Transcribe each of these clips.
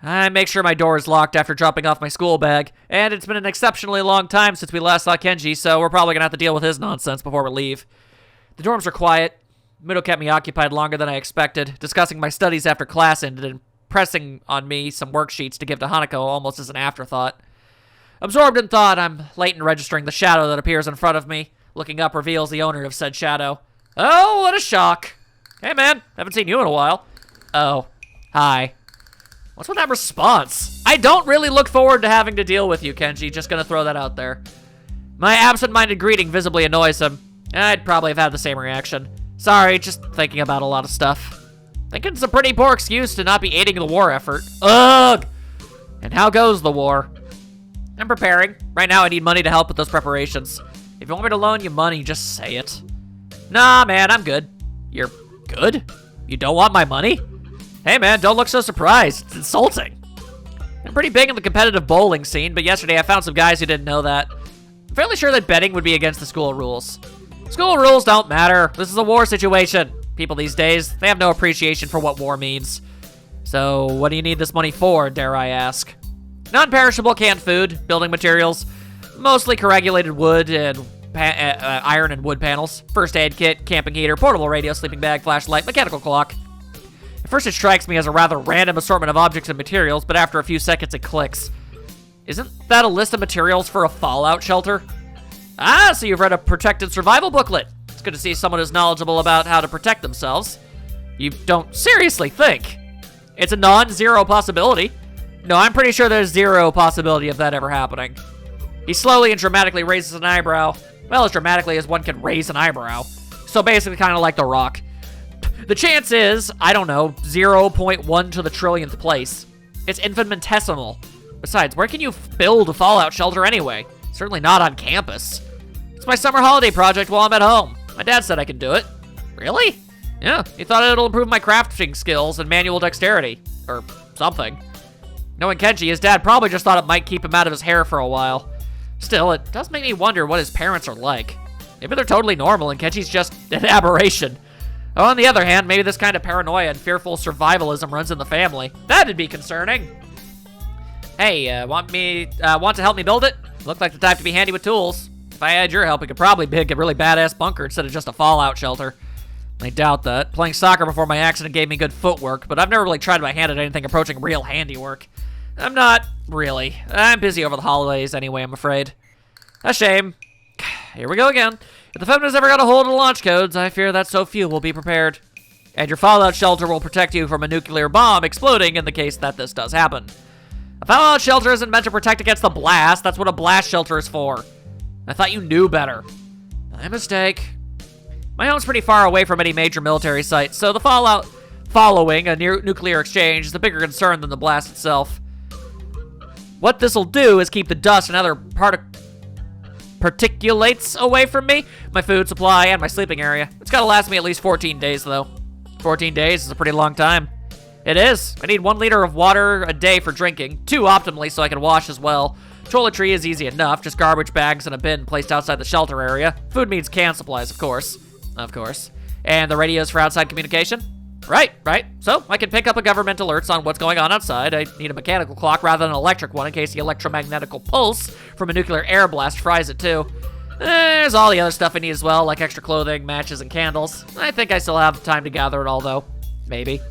I make sure my door is locked after dropping off my school bag, and it's been an exceptionally long time since we last saw Kenji, so we're probably gonna have to deal with his nonsense before we leave. The dorms are quiet. Muto kept me occupied longer than I expected, discussing my studies after class ended and pressing on me some worksheets to give to Hanako almost as an afterthought. Absorbed in thought, I'm late in registering the shadow that appears in front of me. Looking up reveals the owner of said shadow. Oh, what a shock. Hey, man. Haven't seen you in a while. Oh. Hi. What's with that response? I don't really look forward to having to deal with you, Kenji. Just gonna throw that out there. My absent-minded greeting visibly annoys him. I'd probably have had the same reaction. Sorry, just thinking about a lot of stuff. Think it's a pretty poor excuse to not be aiding the war effort. Ugh! And how goes the war? I'm preparing. Right now I need money to help with those preparations. If you want me to loan you money, just say it. Nah, man, I'm good. You're good? You don't want my money? Hey, man, don't look so surprised. It's insulting. I'm pretty big in the competitive bowling scene, but yesterday I found some guys who didn't know that. I'm fairly sure that betting would be against the school rules. School rules don't matter. This is a war situation. People these days, they have no appreciation for what war means. So, what do you need this money for, dare I ask? Non-perishable canned food, building materials, mostly corrugated wood and iron and wood panels, first aid kit, camping heater, portable radio, sleeping bag, flashlight, mechanical clock. At first it strikes me as a rather random assortment of objects and materials, but after a few seconds it clicks. Isn't that a list of materials for a fallout shelter? Ah, so you've read a protected survival booklet. It's good to see someone who's knowledgeable about how to protect themselves. You don't seriously think. It's a non-zero possibility. No, I'm pretty sure there's zero possibility of that ever happening. He slowly and dramatically raises an eyebrow. Well, as dramatically as one can raise an eyebrow. So basically kind of like The Rock. The chance is, I don't know, 0.1 to the trillionth place. It's infinitesimal. Besides, where can you build a fallout shelter anyway? Certainly not on campus. It's my summer holiday project while I'm at home. My dad said I could do it. Really? Yeah, he thought it'll improve my crafting skills and manual dexterity. Or something. Knowing Kenji, his dad probably just thought it might keep him out of his hair for a while. Still, it does make me wonder what his parents are like. Maybe they're totally normal and Kenji's just an aberration. On the other hand, maybe this kind of paranoia and fearful survivalism runs in the family. That'd be concerning. Hey, want to help me build it? Look like the type to be handy with tools. If I had your help, we could probably make a really badass bunker instead of just a fallout shelter. I doubt that. Playing soccer before my accident gave me good footwork, but I've never really tried my hand at anything approaching real handiwork. I'm not really. I'm busy over the holidays anyway, I'm afraid. A shame. Here we go again. If the feminists ever got a hold of the launch codes, I fear that so few will be prepared. And your fallout shelter will protect you from a nuclear bomb exploding in the case that this does happen. A fallout shelter isn't meant to protect against the blast. That's what a blast shelter is for. I thought you knew better. My mistake. My home's pretty far away from any major military sites, so the fallout following a nuclear exchange is a bigger concern than the blast itself. What this'll do is keep the dust and other particulates away from me, my food supply, and my sleeping area. It's gotta last me at least 14 days, though. 14 days is a pretty long time. It is. I need 1 liter of water a day for drinking, 2 optimally so I can wash as well. Toiletry is easy enough, just garbage bags in a bin placed outside the shelter area. Food means canned supplies, of course. Of course. And the radios for outside communication? Right. So I can pick up a government alerts on what's going on outside. I need a mechanical clock rather than an electric one in case the electromagnetical pulse from a nuclear air blast fries it too. There's all the other stuff I need as well, like extra clothing, matches, and candles. I think I still have time to gather it all though. Maybe.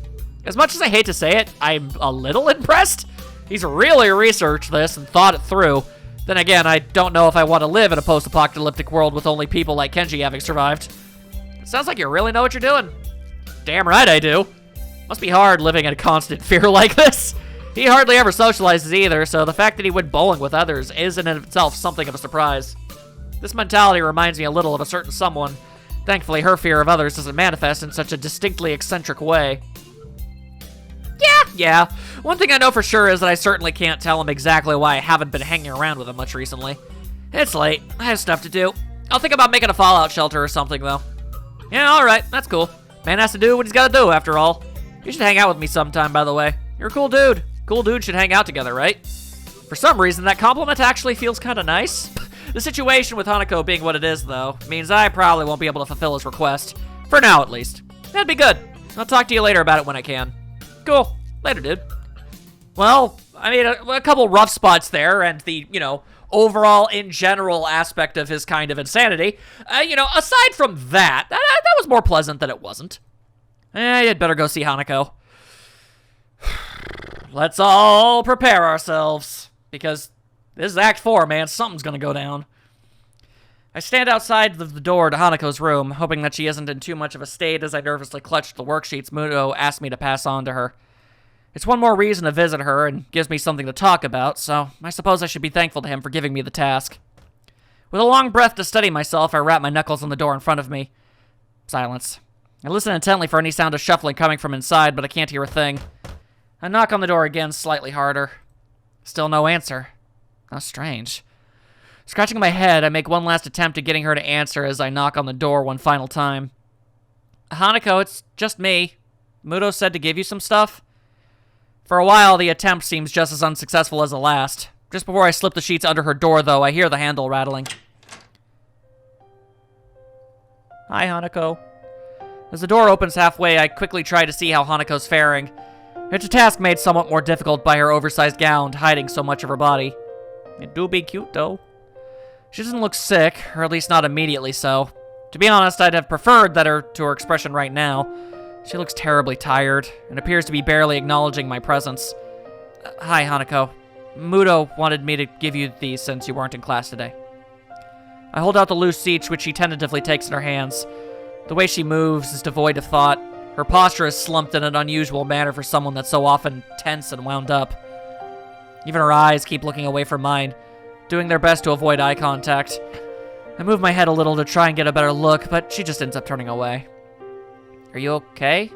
As much as I hate to say it, I'm a little impressed. He's really researched this and thought it through. Then again, I don't know if I want to live in a post-apocalyptic world with only people like Kenji having survived. It sounds like you really know what you're doing. Damn right I do. Must be hard living in constant fear like this. He hardly ever socializes either, so the fact that he went bowling with others is in itself something of a surprise. This mentality reminds me a little of a certain someone. Thankfully, her fear of others doesn't manifest in such a distinctly eccentric way. Yeah. One thing I know for sure is that I certainly can't tell him exactly why I haven't been hanging around with him much recently. It's late. I have stuff to do. I'll think about making a fallout shelter or something, though. Yeah, alright. That's cool. Man has to do what he's gotta do, after all. You should hang out with me sometime, by the way. You're a cool dude. Cool dudes should hang out together, right? For some reason, that compliment actually feels kinda nice. The situation with Hanako being what it is, though, means I probably won't be able to fulfill his request. For now, at least. That'd be good. I'll talk to you later about it when I can. Cool. Later, dude. Well, I mean, a couple rough spots there, and the, overall, in general aspect of his kind of insanity. Aside from that, that was more pleasant than it wasn't. You'd better go see Hanako. Let's all prepare ourselves, because this is Act 4, man. Something's gonna go down. I stand outside the door to Hanako's room, hoping that she isn't in too much of a state as I nervously clutch the worksheets Muto asked me to pass on to her. It's one more reason to visit her and gives me something to talk about, so I suppose I should be thankful to him for giving me the task. With a long breath to steady myself, I rap my knuckles on the door in front of me. Silence. I listen intently for any sound of shuffling coming from inside, but I can't hear a thing. I knock on the door again, slightly harder. Still no answer. How strange. Scratching my head, I make one last attempt at getting her to answer as I knock on the door one final time. Hanako, it's just me. Muto said to give you some stuff. For a while, the attempt seems just as unsuccessful as the last. Just before I slip the sheets under her door, though, I hear the handle rattling. Hi, Hanako. As the door opens halfway, I quickly try to see how Hanako's faring. It's a task made somewhat more difficult by her oversized gown hiding so much of her body. It do be cute, though. She doesn't look sick, or at least not immediately so. To be honest, I'd have preferred that to her expression right now. She looks terribly tired, and appears to be barely acknowledging my presence. Hi, Hanako. Muto wanted me to give you these since you weren't in class today. I hold out the loose each, which she tentatively takes in her hands. The way she moves is devoid of thought. Her posture is slumped in an unusual manner for someone that's so often tense and wound up. Even her eyes keep looking away from mine, doing their best to avoid eye contact. I move my head a little to try and get a better look, but she just ends up turning away. Are you okay?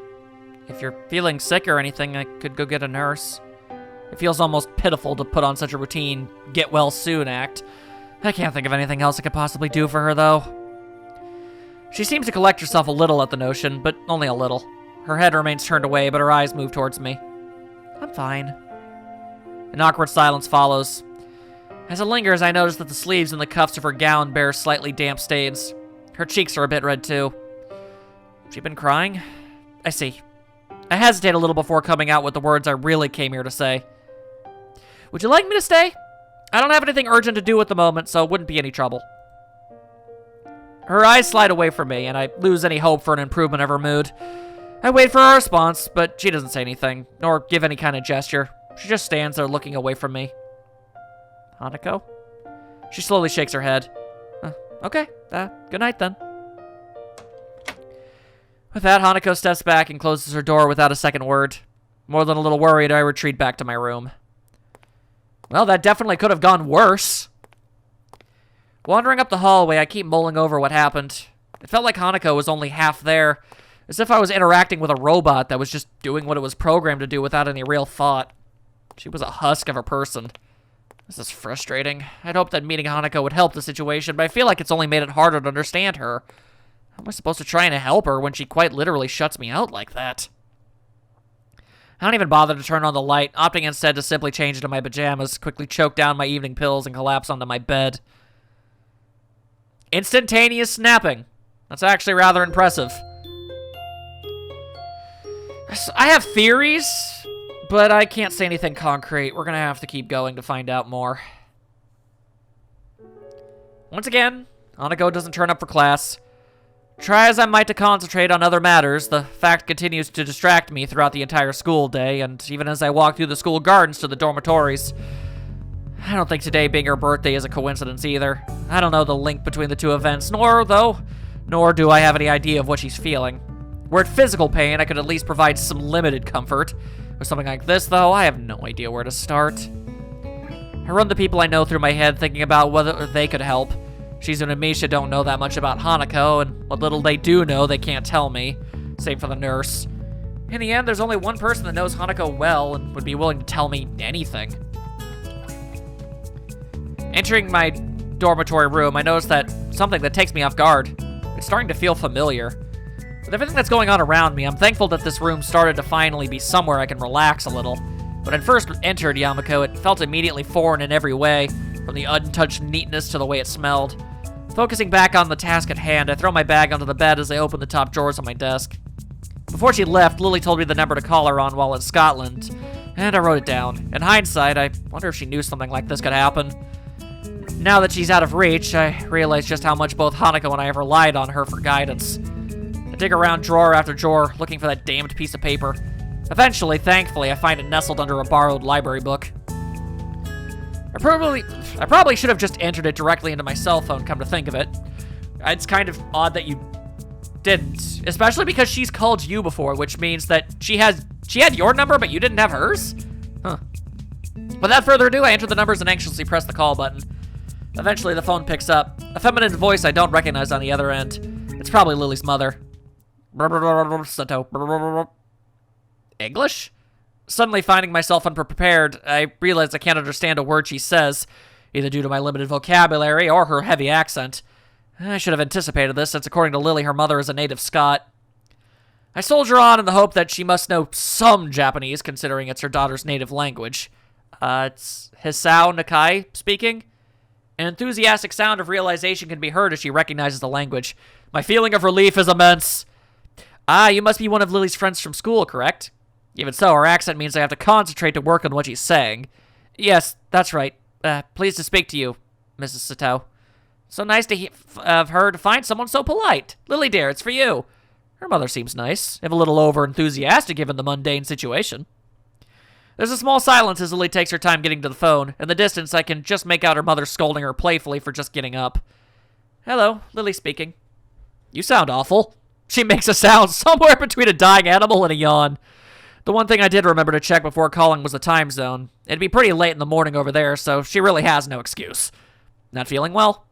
If you're feeling sick or anything, I could go get a nurse. It feels almost pitiful to put on such a routine, get-well-soon act. I can't think of anything else I could possibly do for her, though. She seems to collect herself a little at the notion, but only a little. Her head remains turned away, but her eyes move towards me. I'm fine. An awkward silence follows. As it lingers, I notice that the sleeves and the cuffs of her gown bear slightly damp stains. Her cheeks are a bit red, too. She been crying? I see. I hesitate a little before coming out with the words I really came here to say. Would you like me to stay? I don't have anything urgent to do at the moment, so it wouldn't be any trouble. Her eyes slide away from me, and I lose any hope for an improvement of her mood. I wait for her response, but she doesn't say anything, nor give any kind of gesture. She just stands there looking away from me. Hanako? She slowly shakes her head. Okay, good night then. With that, Hanako steps back and closes her door without a second word. More than a little worried, I retreat back to my room. Well, that definitely could have gone worse. Wandering up the hallway, I keep mulling over what happened. It felt like Hanako was only half there, as if I was interacting with a robot that was just doing what it was programmed to do without any real thought. She was a husk of a person. This is frustrating. I'd hoped that meeting Hanako would help the situation, but I feel like it's only made it harder to understand her. How am I supposed to try and help her when she quite literally shuts me out like that? I don't even bother to turn on the light, opting instead to simply change into my pajamas, quickly choke down my evening pills, and collapse onto my bed. Instantaneous snapping. That's actually rather impressive. I have theories, but I can't say anything concrete. We're gonna have to keep going to find out more. Once again, Hanako doesn't turn up for class. Try as I might to concentrate on other matters, the fact continues to distract me throughout the entire school day, and even as I walk through the school gardens to the dormitories. I don't think today being her birthday is a coincidence either. I don't know the link between the two events, nor do I have any idea of what she's feeling. Were it physical pain, I could at least provide some limited comfort. With something like this, though, I have no idea where to start. I run the people I know through my head, thinking about whether they could help. Shizu and Misha don't know that much about Hanako, and what little they do know, they can't tell me. Same for the nurse. In the end, there's only one person that knows Hanako well and would be willing to tell me anything. Entering my dormitory room, I notice that something that takes me off guard. It's starting to feel familiar. With everything that's going on around me, I'm thankful that this room started to finally be somewhere I can relax a little. When I first entered Yamako, it felt immediately foreign in every way, from the untouched neatness to the way it smelled. Focusing back on the task at hand, I throw my bag onto the bed as I open the top drawers on my desk. Before she left, Lily told me the number to call her on while in Scotland, And I wrote it down. In hindsight, I wonder if she knew something like this could happen. Now that she's out of reach, I realize just how much both Hanako and I have relied on her for guidance. I dig around drawer after drawer, looking for that damned piece of paper. Eventually, thankfully, I find it nestled under a borrowed library book. I probably should have just entered it directly into my cell phone, come to think of it. It's kind of odd that you didn't, especially because she's called you before, which means that she had your number, but you didn't have hers? Huh. Without further ado, I enter the numbers and anxiously press the call button. Eventually, the phone picks up. A feminine voice I don't recognize on the other end. It's probably Lily's mother. English? Suddenly finding myself unprepared, I realize I can't understand a word she says, either due to my limited vocabulary or her heavy accent. I should have anticipated this, since according to Lily, her mother is a native Scot. I soldier on in the hope that she must know some Japanese, considering it's her daughter's native language. It's Hisao Nakai speaking. An enthusiastic sound of realization can be heard as she recognizes the language. My feeling of relief is immense. You must be one of Lily's friends from school, correct? Even so, her accent means I have to concentrate to work on what she's saying. Yes, that's right. Pleased to speak to you, Mrs. Sato. So nice to of her to find someone so polite. Lily dear, it's for you. Her mother seems nice, if a little over-enthusiastic given the mundane situation. There's a small silence as Lily takes her time getting to the phone. In the distance, I can just make out her mother scolding her playfully for just getting up. Hello, Lily speaking. You sound awful. She makes a sound somewhere between a dying animal and a yawn. The one thing I did remember to check before calling was the time zone. It'd be pretty late in the morning over there, so she really has no excuse. Not feeling well?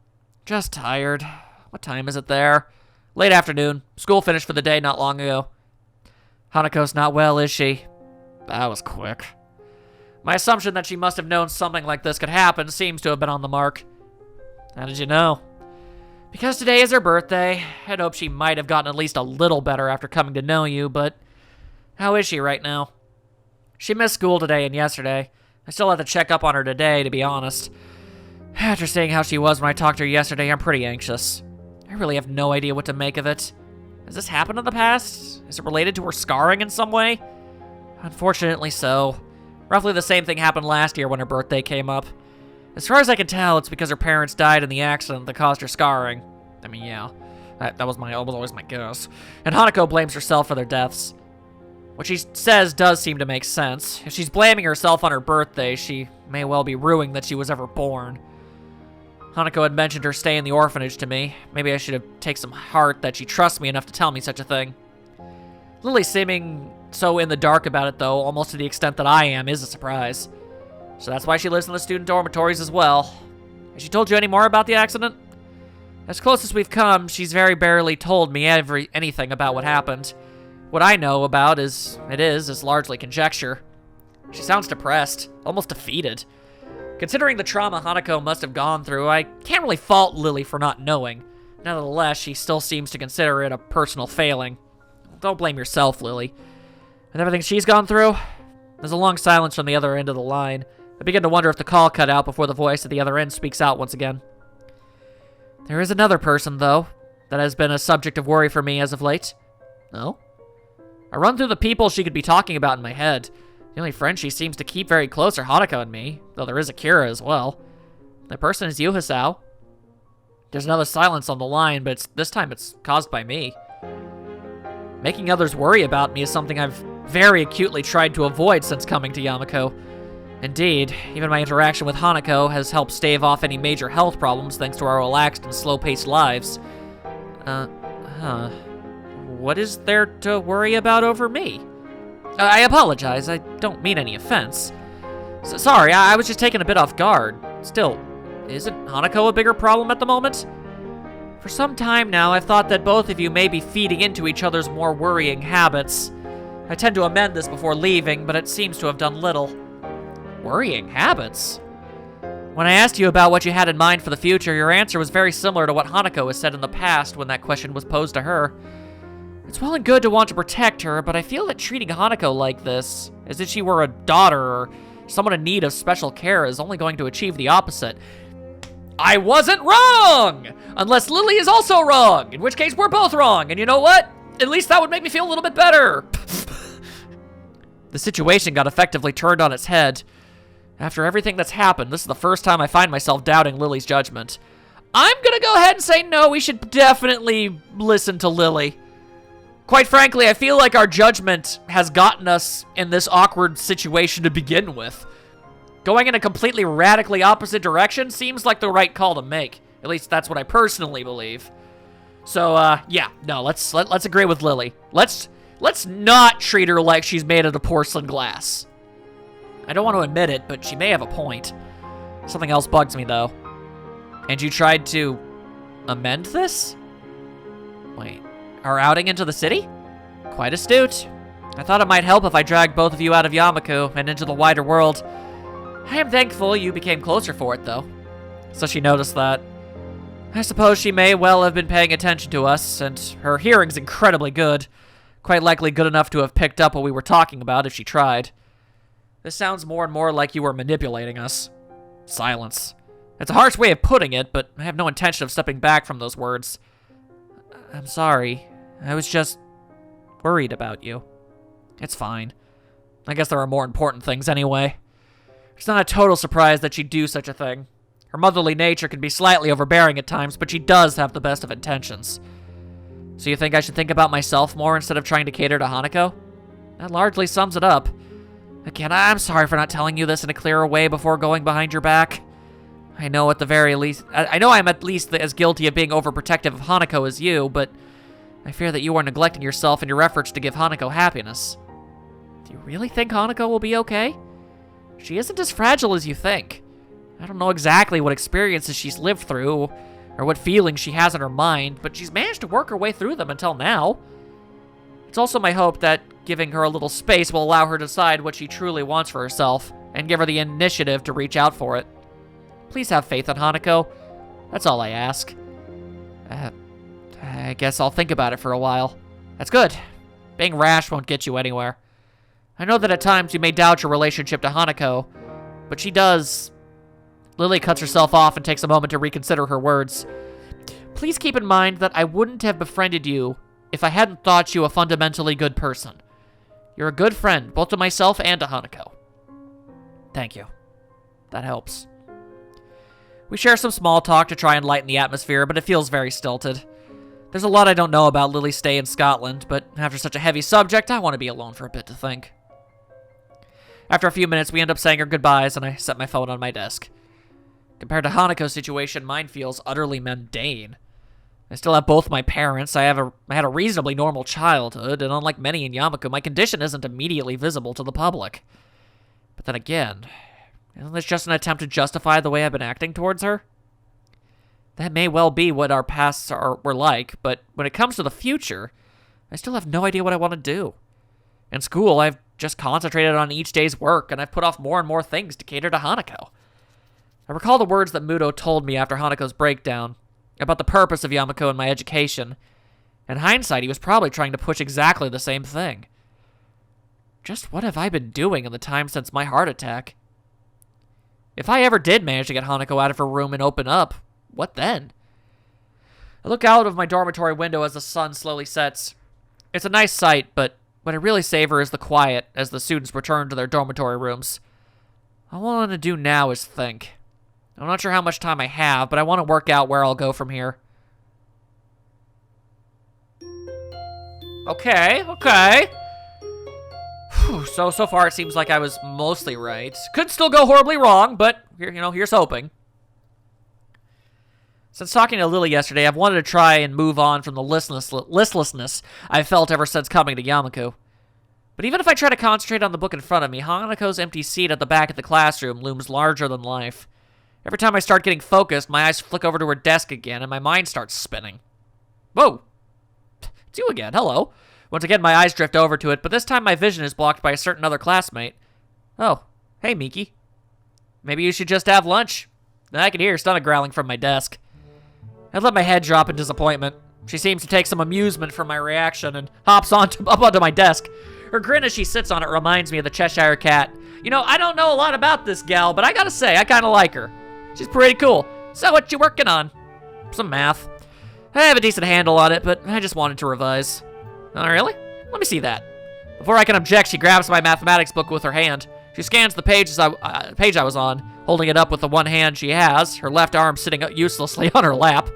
Just tired. What time is it there? Late afternoon. School finished for the day not long ago. Hanako's not well, is she? That was quick. My assumption that she must have known something like this could happen seems to have been on the mark. How did you know? Because today is her birthday. I'd hoped she might have gotten at least a little better after coming to know you, but how is she right now? She missed school today and yesterday. I still have to check up on her today, to be honest. After seeing how she was when I talked to her yesterday, I'm pretty anxious. I really have no idea what to make of it. Has this happened in the past? Is it related to her scarring in some way? Unfortunately so. Roughly the same thing happened last year when her birthday came up. As far as I can tell, it's because her parents died in the accident that caused her scarring. I mean, yeah. That was always my guess. And Hanako blames herself for their deaths. What she says does seem to make sense. If she's blaming herself on her birthday, she may well be ruining that she was ever born. Hanako had mentioned her stay in the orphanage to me. Maybe I should have taken some heart that she trusts me enough to tell me such a thing. Lily seeming so in the dark about it, though, almost to the extent that I am, is a surprise. So that's why she lives in the student dormitories as well. Has she told you any more about the accident? As close as we've come, she's very barely told me anything about what happened. What I know about is largely conjecture. She sounds depressed, almost defeated. Considering the trauma Hanako must have gone through, I can't really fault Lily for not knowing. Nevertheless, she still seems to consider it a personal failing. Don't blame yourself, Lily. With everything she's gone through, there's a long silence from the other end of the line. I begin to wonder if the call cut out before the voice at the other end speaks out once again. There is another person, though, that has been a subject of worry for me as of late. No? I run through the people she could be talking about in my head. The only friends she seems to keep very close are Hanako and me, though there is Akira as well. That person is you, Hisao. There's another silence on the line, but this time it's caused by me. Making others worry about me is something I've very acutely tried to avoid since coming to Yamako. Indeed, even my interaction with Hanako has helped stave off any major health problems thanks to our relaxed and slow-paced lives. What is there to worry about over me? I apologize, I don't mean any offense. Sorry, I was just taken a bit off guard. Still, isn't Hanako a bigger problem at the moment? For some time now, I've thought that both of you may be feeding into each other's more worrying habits. I tend to amend this before leaving, but it seems to have done little. Worrying habits? When I asked you about what you had in mind for the future, your answer was very similar to what Hanako has said in the past when that question was posed to her. It's well and good to want to protect her, but I feel that treating Hanako like this, as if she were a daughter or someone in need of special care, is only going to achieve the opposite. I wasn't wrong! Unless Lily is also wrong, in which case we're both wrong, and you know what? At least that would make me feel a little bit better. The situation got effectively turned on its head. After everything that's happened, this is the first time I find myself doubting Lily's judgment. I'm gonna go ahead and say no, we should definitely listen to Lily. Quite frankly, I feel like our judgment has gotten us in this awkward situation to begin with. Going in a completely radically opposite direction seems like the right call to make. At least that's what I personally believe. So, yeah, no, let's agree with Lily. Let's not treat her like she's made out of porcelain glass. I don't want to admit it, but she may have a point. Something else bugs me, though. And you tried to amend this? Wait, our outing into the city? Quite astute. I thought it might help if I dragged both of you out of Yamaku and into the wider world. I am thankful you became closer for it, though. So she noticed that. I suppose she may well have been paying attention to us, and her hearing's incredibly good. Quite likely good enough to have picked up what we were talking about if she tried. This sounds more and more like you were manipulating us. Silence. It's a harsh way of putting it, but I have no intention of stepping back from those words. I'm sorry. I was just worried about you. It's fine. I guess there are more important things anyway. It's not a total surprise that she'd do such a thing. Her motherly nature can be slightly overbearing at times, but she does have the best of intentions. So you think I should think about myself more instead of trying to cater to Hanako? That largely sums it up. Again, I'm sorry for not telling you this in a clearer way before going behind your back. I know at the very least, I know I'm at least as guilty of being overprotective of Hanako as you, but I fear that you are neglecting yourself in your efforts to give Hanako happiness. Do you really think Hanako will be okay? She isn't as fragile as you think. I don't know exactly what experiences she's lived through, or what feelings she has in her mind, but she's managed to work her way through them until now. It's also my hope that giving her a little space will allow her to decide what she truly wants for herself, and give her the initiative to reach out for it. Please have faith in Hanako. That's all I ask. I guess I'll think about it for a while. That's good. Being rash won't get you anywhere. I know that at times you may doubt your relationship to Hanako, but she does. Lily cuts herself off and takes a moment to reconsider her words. Please keep in mind that I wouldn't have befriended you if I hadn't thought you a fundamentally good person. You're a good friend, both to myself and to Hanako. Thank you. That helps. We share some small talk to try and lighten the atmosphere, but it feels very stilted. There's a lot I don't know about Lily's stay in Scotland, but after such a heavy subject, I want to be alone for a bit to think. After a few minutes, we end up saying our goodbyes, and I set my phone on my desk. Compared to Hanako's situation, mine feels utterly mundane. I still have both my parents, I had a reasonably normal childhood, and unlike many in Yamaku, my condition isn't immediately visible to the public. But then again, isn't this just an attempt to justify the way I've been acting towards her? That may well be what our pasts were like, but when it comes to the future, I still have no idea what I want to do. In school, I've just concentrated on each day's work, and I've put off more and more things to cater to Hanako. I recall the words that Muto told me after Hanako's breakdown, about the purpose of Yamaku and my education. In hindsight, he was probably trying to push exactly the same thing. Just what have I been doing in the time since my heart attack? If I ever did manage to get Hanako out of her room and open up, what then? I look out of my dormitory window as the sun slowly sets. It's a nice sight, but what I really savor is the quiet as the students return to their dormitory rooms. All I want to do now is think. I'm not sure how much time I have, but I want to work out where I'll go from here. Okay. Whew, so far it seems like I was mostly right. Could still go horribly wrong, but here's hoping. Since talking to Lily yesterday, I've wanted to try and move on from the listlessness I've felt ever since coming to Yamaku. But even if I try to concentrate on the book in front of me, Hanako's empty seat at the back of the classroom looms larger than life. Every time I start getting focused, my eyes flick over to her desk again, and my mind starts spinning. Whoa! It's you again, hello. Once again, my eyes drift over to it, but this time my vision is blocked by a certain other classmate. Oh, hey, Miki. Maybe you should just have lunch. I can hear her stomach growling from my desk. I let my head drop in disappointment. She seems to take some amusement from my reaction and hops up onto my desk. Her grin as she sits on it reminds me of the Cheshire Cat. I don't know a lot about this gal, but I gotta say, I kinda like her. She's pretty cool. So what you working on? Some math. I have a decent handle on it, but I just wanted to revise. Oh, really? Let me see that. Before I can object, she grabs my mathematics book with her hand. She scans the page I was on, holding it up with the one hand she has, her left arm sitting uselessly on her lap.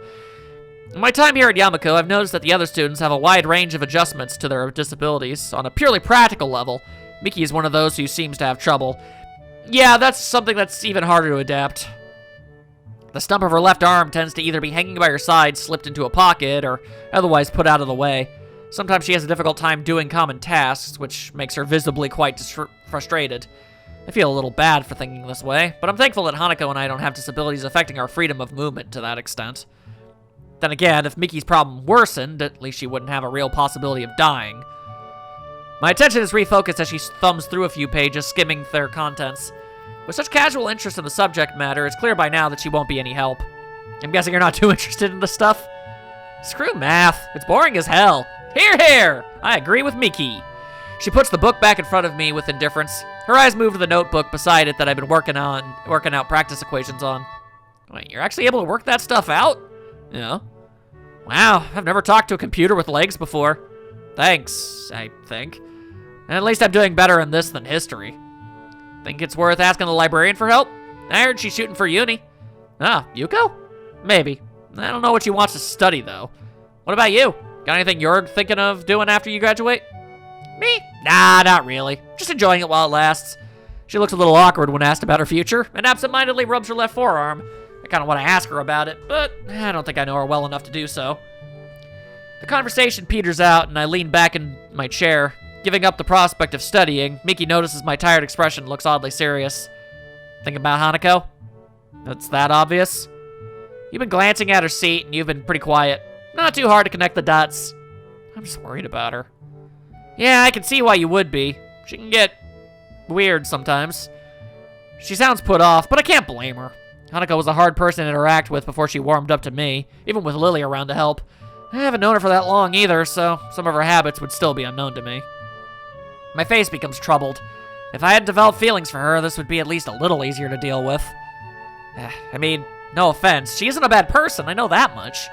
In my time here at Yamako, I've noticed that the other students have a wide range of adjustments to their disabilities. On a purely practical level, Miki is one of those who seems to have trouble. Yeah, that's something that's even harder to adapt. The stump of her left arm tends to either be hanging by her side, slipped into a pocket, or otherwise put out of the way. Sometimes she has a difficult time doing common tasks, which makes her visibly quite frustrated. I feel a little bad for thinking this way, but I'm thankful that Hanako and I don't have disabilities affecting our freedom of movement to that extent. Then again, if Miki's problem worsened, at least she wouldn't have a real possibility of dying. My attention is refocused as she thumbs through a few pages, skimming their contents. With such casual interest in the subject matter, it's clear by now that she won't be any help. I'm guessing you're not too interested in this stuff? Screw math. It's boring as hell. Hear, hear! I agree with Miki. She puts the book back in front of me with indifference. Her eyes move to the notebook beside it that I've been working out practice equations on. Wait, you're actually able to work that stuff out? Yeah. Wow, I've never talked to a computer with legs before. Thanks, I think. At least I'm doing better in this than history. Think it's worth asking the librarian for help? I heard she's shooting for uni. Ah, Yuko? Maybe. I don't know what she wants to study, though. What about you? Got anything you're thinking of doing after you graduate? Me? Nah, not really. Just enjoying it while it lasts. She looks a little awkward when asked about her future, and absentmindedly rubs her left forearm. I kind of want to ask her about it, but I don't think I know her well enough to do so. The conversation peters out, and I lean back in my chair. Giving up the prospect of studying, Miki notices my tired expression and looks oddly serious. Think about Hanako? That's that obvious? You've been glancing at her seat, and you've been pretty quiet. Not too hard to connect the dots. I'm just worried about her. Yeah, I can see why you would be. She can get weird sometimes. She sounds put off, but I can't blame her. Hanako was a hard person to interact with before she warmed up to me, even with Lily around to help. I haven't known her for that long either, so some of her habits would still be unknown to me. My face becomes troubled. If I hadn't developed feelings for her, this would be at least a little easier to deal with. I mean, no offense, she isn't a bad person, I know that much.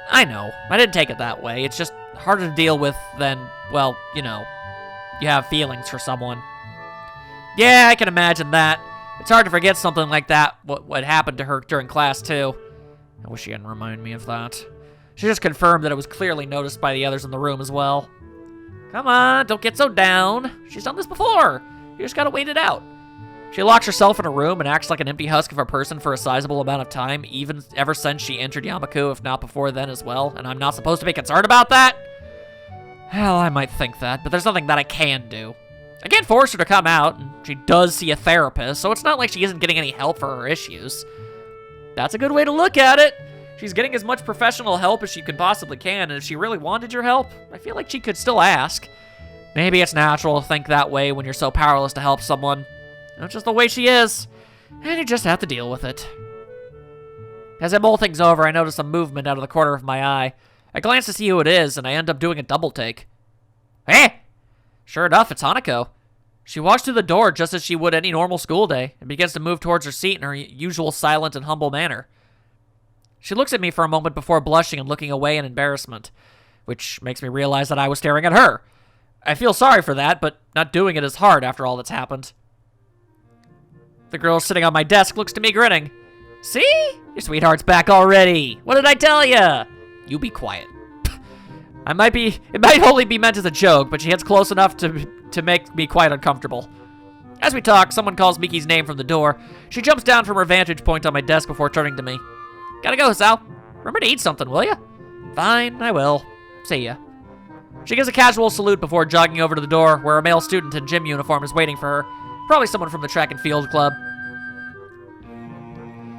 I know, I didn't take it that way, it's just harder to deal with than, well, you know, you have feelings for someone. Yeah, I can imagine that. It's hard to forget something like that, what happened to her during class, too. I wish she hadn't reminded me of that. She just confirmed that it was clearly noticed by the others in the room as well. Come on, don't get so down. She's done this before. You just gotta wait it out. She locks herself in a room and acts like an empty husk of a person for a sizable amount of time, even ever since she entered Yamako, if not before then as well, and I'm not supposed to be concerned about that? Hell, I might think that, but there's nothing that I can do. I can't force her to come out, and she does see a therapist, so it's not like she isn't getting any help for her issues. That's a good way to look at it. She's getting as much professional help as she could possibly can, and if she really wanted your help, I feel like she could still ask. Maybe it's natural to think that way when you're so powerless to help someone. That's just the way she is, and you just have to deal with it. As I mull things over, I notice a movement out of the corner of my eye. I glance to see who it is, and I end up doing a double take. Hey! Sure enough, it's Hanako. She walks through the door just as she would any normal school day, and begins to move towards her seat in her usual silent and humble manner. She looks at me for a moment before blushing and looking away in embarrassment, which makes me realize that I was staring at her. I feel sorry for that, but not doing it is hard after all that's happened. The girl sitting on my desk looks to me grinning. See? Your sweetheart's back already. What did I tell ya? You be quiet. It might only be meant as a joke, but she hits close enough to make me quite uncomfortable. As we talk, someone calls Miki's name from the door. She jumps down from her vantage point on my desk before turning to me. Gotta go, Sal. Remember to eat something, will ya? Fine, I will. See ya. She gives a casual salute before jogging over to the door, where a male student in gym uniform is waiting for her. Probably someone from the track and field club.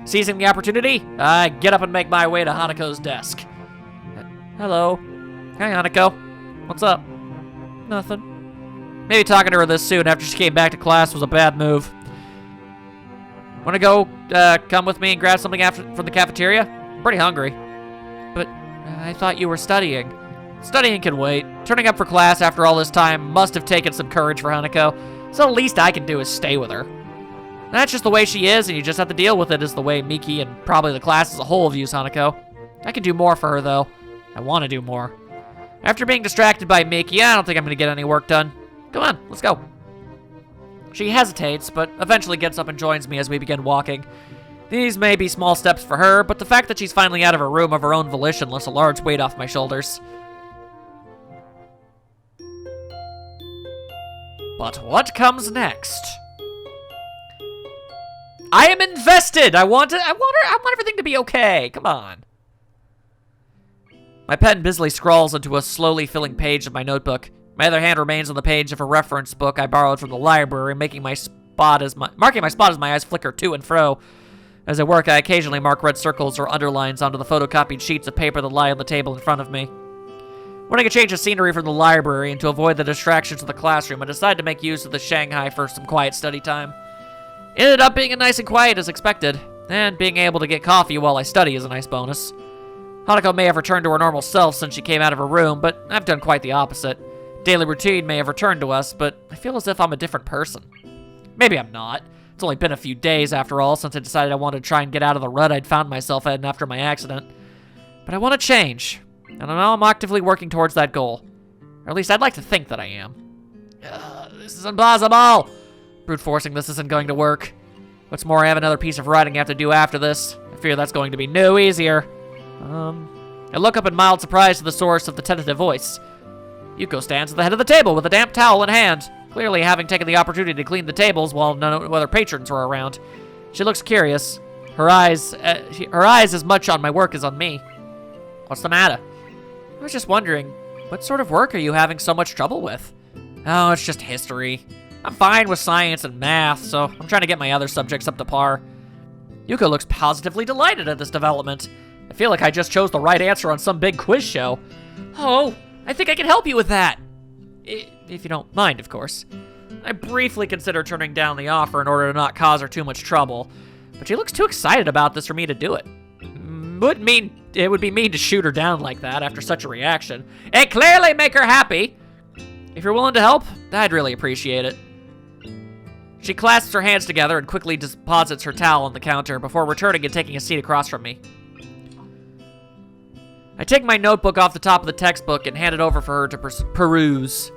Seizing the opportunity, I get up and make my way to Hanako's desk. Hello. Hi, Hanako. What's up? Nothing. Maybe talking to her this soon after she came back to class was a bad move. Wanna go, come with me and grab something from the cafeteria? I'm pretty hungry. But I thought you were studying. Studying can wait. Turning up for class after all this time must have taken some courage for Hanako, so the least I can do is stay with her. That's just the way she is, and you just have to deal with it, is the way Miki and probably the class as a whole views Hanako. I can do more for her, though. I want to do more. After being distracted by Miki, I don't think I'm going to get any work done. Come on, let's go. She hesitates, but eventually gets up and joins me as we begin walking. These may be small steps for her, but the fact that she's finally out of her room of her own volition lifts a large weight off my shoulders. But what comes next? I am invested! I want everything to be okay. Come on. My pen busily scrawls into a slowly filling page of my notebook. My other hand remains on the page of a reference book I borrowed from the library, marking my spot as my eyes flicker to and fro. As I work, I occasionally mark red circles or underlines onto the photocopied sheets of paper that lie on the table in front of me. Wanting a change of scenery from the library and to avoid the distractions of the classroom, I decided to make use of the Shanghai for some quiet study time. It ended up being nice and quiet as expected, and being able to get coffee while I study is a nice bonus. Hanako may have returned to her normal self since she came out of her room, but I've done quite the opposite. Daily routine may have returned to us, but I feel as if I'm a different person. Maybe I'm not. It's only been a few days, after all, since I decided I wanted to try and get out of the rut I'd found myself in after my accident. But I want to change, and I know I'm actively working towards that goal. Or at least I'd like to think that I am. This is impossible! Brute forcing this isn't going to work. What's more, I have another piece of writing I have to do after this. I fear that's going to be no easier. I look up in mild surprise to the source of the tentative voice. Yuko stands at the head of the table with a damp towel in hand, clearly having taken the opportunity to clean the tables while no other patrons were around. She looks curious, her eyes as much on my work as on me. What's the matter? I was just wondering, what sort of work are you having so much trouble with? Oh, it's just history. I'm fine with science and math, so I'm trying to get my other subjects up to par. Yuko looks positively delighted at this development. I feel like I just chose the right answer on some big quiz show. Oh, I think I can help you with that. If you don't mind, of course. I briefly considered turning down the offer in order to not cause her too much trouble, but she looks too excited about this for me to do it. It would be mean to shoot her down like that after such a reaction. It clearly make her happy. If you're willing to help, I'd really appreciate it. She clasps her hands together and quickly deposits her towel on the counter before returning and taking a seat across from me. I take my notebook off the top of the textbook and hand it over for her to peruse.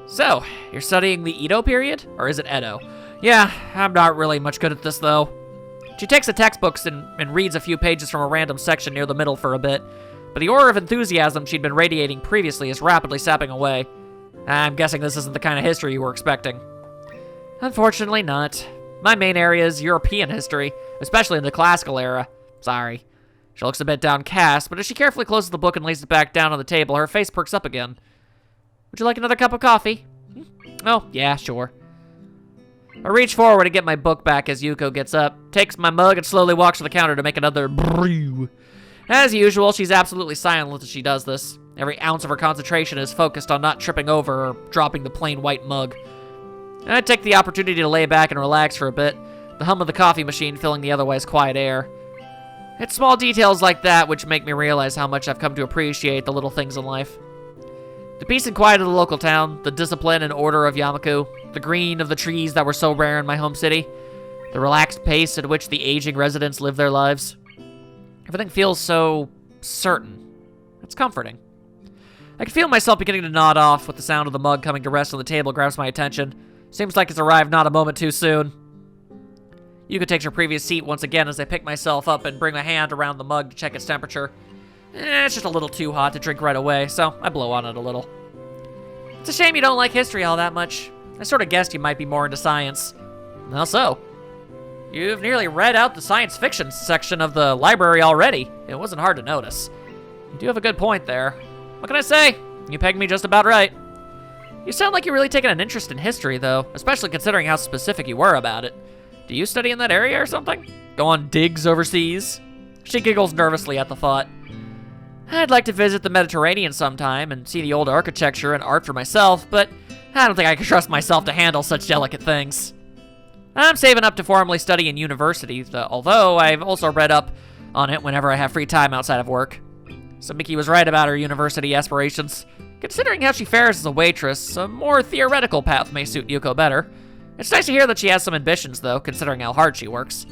So, you're studying the Edo period? Or is it Edo? Yeah, I'm not really much good at this, though. She takes the textbooks and reads a few pages from a random section near the middle for a bit, but the aura of enthusiasm she'd been radiating previously is rapidly sapping away. I'm guessing this isn't the kind of history you were expecting. Unfortunately not. My main area is European history, especially in the classical era. Sorry. She looks a bit downcast, but as she carefully closes the book and lays it back down on the table, her face perks up again. Would you like another cup of coffee? Oh, yeah, sure. I reach forward to get my book back as Yuko gets up, takes my mug, and slowly walks to the counter to make another brew. As usual, she's absolutely silent as she does this. Every ounce of her concentration is focused on not tripping over or dropping the plain white mug. And I take the opportunity to lay back and relax for a bit, the hum of the coffee machine filling the otherwise quiet air. It's small details like that which make me realize how much I've come to appreciate the little things in life. The peace and quiet of the local town, the discipline and order of Yamaku, the green of the trees that were so rare in my home city, the relaxed pace at which the aging residents live their lives. Everything feels so certain. It's comforting. I can feel myself beginning to nod off with the sound of the mug coming to rest on the table grabs my attention. Seems like it's arrived not a moment too soon. Yuka takes her previous seat once again as I pick myself up and bring my hand around the mug to check its temperature. It's just a little too hot to drink right away, so I blow on it a little. It's a shame you don't like history all that much. I sort of guessed you might be more into science. How so? You've nearly read out the science fiction section of the library already. It wasn't hard to notice. You do have a good point there. What can I say? You pegged me just about right. You sound like you're really taking an interest in history, though, especially considering how specific you were about it. Do you study in that area or something? Go on digs overseas? She giggles nervously at the thought. I'd like to visit the Mediterranean sometime and see the old architecture and art for myself, but I don't think I can trust myself to handle such delicate things. I'm saving up to formally study in university, although I've also read up on it whenever I have free time outside of work. So Miki was right about her university aspirations. Considering how she fares as a waitress, a more theoretical path may suit Yuko better. It's nice to hear that she has some ambitions, though, considering how hard she works.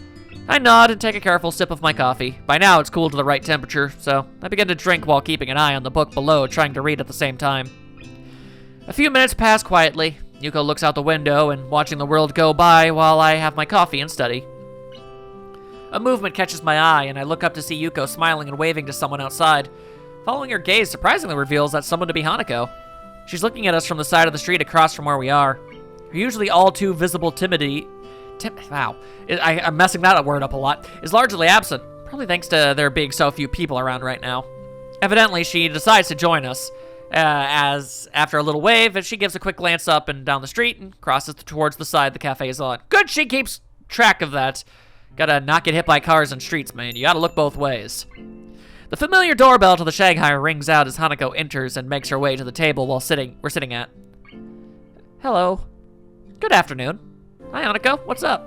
I nod and take a careful sip of my coffee. By now, it's cooled to the right temperature, so I begin to drink while keeping an eye on the book below, trying to read at the same time. A few minutes pass quietly. Yuko looks out the window and watching the world go by while I have my coffee and study. A movement catches my eye, and I look up to see Yuko smiling and waving to someone outside. Following her gaze surprisingly reveals that someone to be Hanako. She's looking at us from the side of the street across from where we are. Her usually all too visible timidity... wow, I'm messing that word up a lot. Is largely absent, probably thanks to there being so few people around right now. Evidently, she decides to join us, as after a little wave, she gives a quick glance up and down the street and crosses towards the side the cafe is on. Good, she keeps track of that. Gotta not get hit by cars and streets, man. You gotta look both ways. The familiar doorbell to the Shanghai rings out as Hanako enters and makes her way to the table we're sitting at. Hello. Good afternoon. Hi, Hanako. What's up?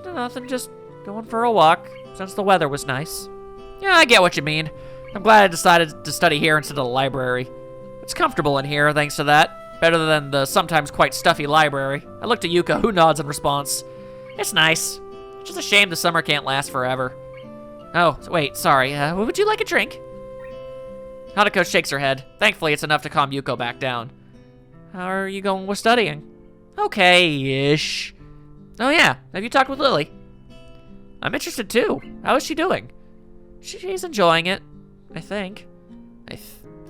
Nothing, just going for a walk, since the weather was nice. Yeah, I get what you mean. I'm glad I decided to study here instead of the library. It's comfortable in here, thanks to that. Better than the sometimes quite stuffy library. I look to Yuko, who nods in response. It's nice. It's just a shame the summer can't last forever. Oh, wait, sorry. Would you like a drink? Hanako shakes her head. Thankfully, it's enough to calm Yuko back down. How are you going with studying? Okay-ish. Oh yeah, have you talked with Lily? I'm interested too. How is she doing? She's enjoying it, I think. I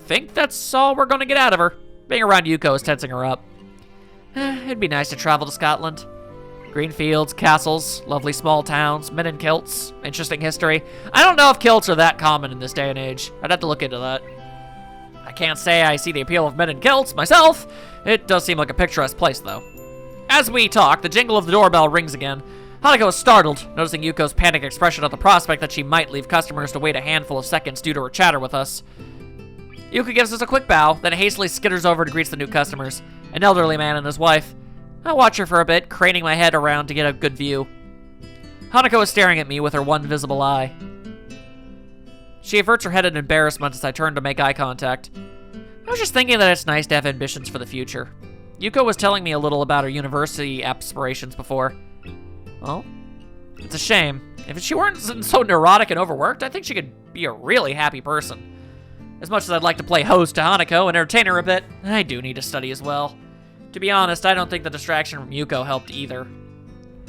think that's all we're gonna get out of her. Being around Yuko is tensing her up. It'd be nice to travel to Scotland. Green fields, castles, lovely small towns, men in kilts, interesting history. I don't know if kilts are that common in this day and age. I'd have to look into that. I can't say I see the appeal of men in kilts myself. It does seem like a picturesque place, though. As we talk, the jingle of the doorbell rings again. Hanako is startled, noticing Yuko's panicked expression at the prospect that she might leave customers to wait a handful of seconds due to her chatter with us. Yuko gives us a quick bow, then hastily skitters over to greet the new customers, an elderly man and his wife. I watch her for a bit, craning my head around to get a good view. Hanako is staring at me with her one visible eye. She averts her head in embarrassment as I turn to make eye contact. I was just thinking that it's nice to have ambitions for the future. Yuko was telling me a little about her university aspirations before. Well, it's a shame. If she weren't so neurotic and overworked, I think she could be a really happy person. As much as I'd like to play host to Hanako and entertain her a bit, I do need to study as well. To be honest, I don't think the distraction from Yuko helped either.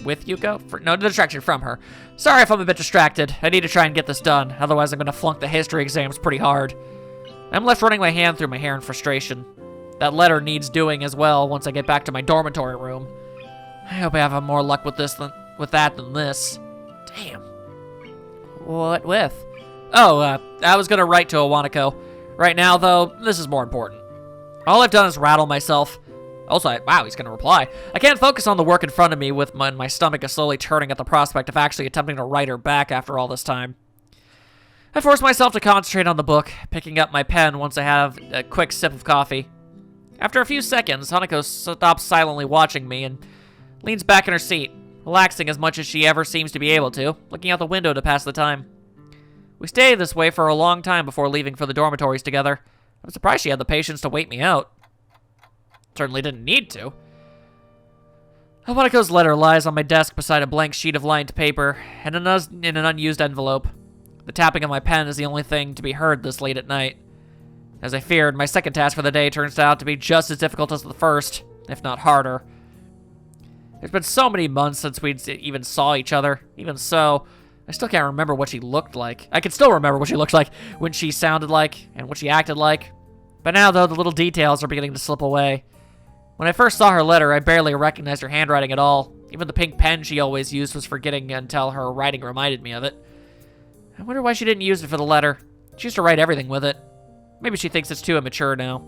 With Yuko? No, the distraction from her. Sorry if I'm a bit distracted. I need to try and get this done, otherwise I'm gonna flunk the history exams pretty hard. I'm left running my hand through my hair in frustration. That letter needs doing as well once I get back to my dormitory room. I hope I have more luck with that than this. Damn. What with? Oh, I was gonna write to Hanako. Right now, though, this is more important. All I've done is rattle myself. Also, wow, he's gonna reply. I can't focus on the work in front of me with my stomach is slowly turning at the prospect of actually attempting to write her back after all this time. I force myself to concentrate on the book, picking up my pen once I have a quick sip of coffee. After a few seconds, Hanako stops silently watching me and leans back in her seat, relaxing as much as she ever seems to be able to, looking out the window to pass the time. We stayed this way for a long time before leaving for the dormitories together. I'm surprised she had the patience to wait me out. Certainly didn't need to. Hanako's letter lies on my desk beside a blank sheet of lined paper and in an unused envelope. The tapping of my pen is the only thing to be heard this late at night. As I feared, my second task for the day turns out to be just as difficult as the first, if not harder. There's been so many months since we even saw each other. Even so, I still can't remember what she looked like. I can still remember what she looked like, when she sounded like, and what she acted like. But now, though, the little details are beginning to slip away. When I first saw her letter, I barely recognized her handwriting at all. Even the pink pen she always used was forgetting until her writing reminded me of it. I wonder why she didn't use it for the letter. She used to write everything with it. Maybe she thinks it's too immature now.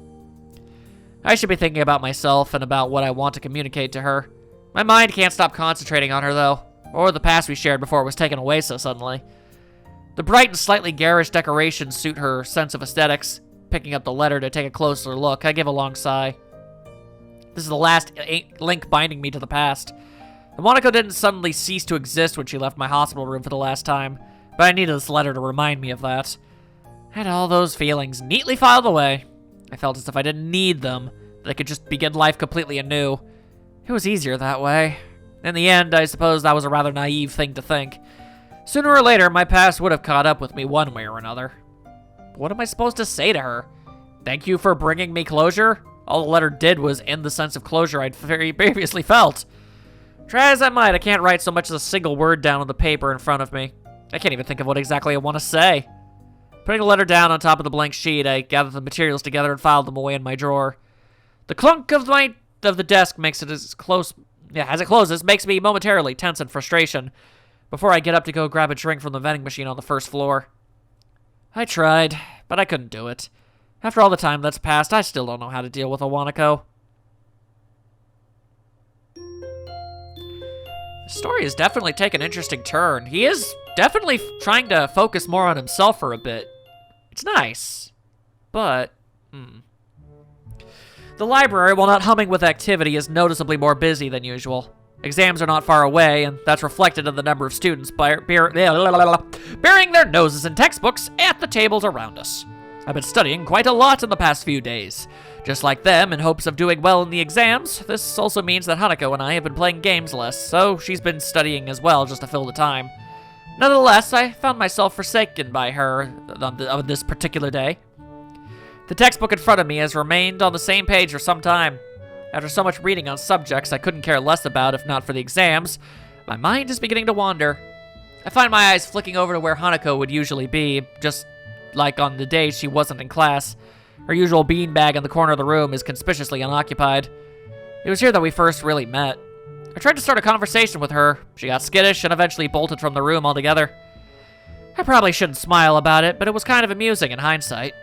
I should be thinking about myself and about what I want to communicate to her. My mind can't stop concentrating on her, though, or the past we shared before it was taken away so suddenly. The bright and slightly garish decorations suit her sense of aesthetics. Picking up the letter to take a closer look, I give a long sigh. This is the last link binding me to the past. Hanako didn't suddenly cease to exist when she left my hospital room for the last time, but I needed this letter to remind me of that. I had all those feelings neatly filed away. I felt as if I didn't need them, that I could just begin life completely anew. It was easier that way. In the end, I suppose that was a rather naive thing to think. Sooner or later, my past would have caught up with me one way or another. What am I supposed to say to her? Thank you for bringing me closure? All the letter did was end the sense of closure I'd very previously felt. Try as I might, I can't write so much as a single word down on the paper in front of me. I can't even think of what exactly I want to say. Putting the letter down on top of the blank sheet, I gathered the materials together and filed them away in my drawer. The clunk of the desk makes it as it closes, makes me momentarily tense in frustration before I get up to go grab a drink from the vending machine on the first floor. I tried, but I couldn't do it. After all the time that's passed, I still don't know how to deal with a Hanako. The story has definitely taken an interesting turn. He is definitely trying to focus more on himself for a bit. It's nice, but... The library, while not humming with activity, is noticeably more busy than usual. Exams are not far away, and that's reflected in the number of students burying their noses in textbooks at the tables around us. I've been studying quite a lot in the past few days. Just like them, in hopes of doing well in the exams, this also means that Hanako and I have been playing games less, so she's been studying as well just to fill the time. Nonetheless, I found myself forsaken by her on this particular day. The textbook in front of me has remained on the same page for some time. After so much reading on subjects I couldn't care less about if not for the exams, my mind is beginning to wander. I find my eyes flicking over to where Hanako would usually be, just like on the days she wasn't in class. Her usual beanbag in the corner of the room is conspicuously unoccupied. It was here that we first really met. I tried to start a conversation with her. She got skittish and eventually bolted from the room altogether. I probably shouldn't smile about it, but it was kind of amusing in hindsight.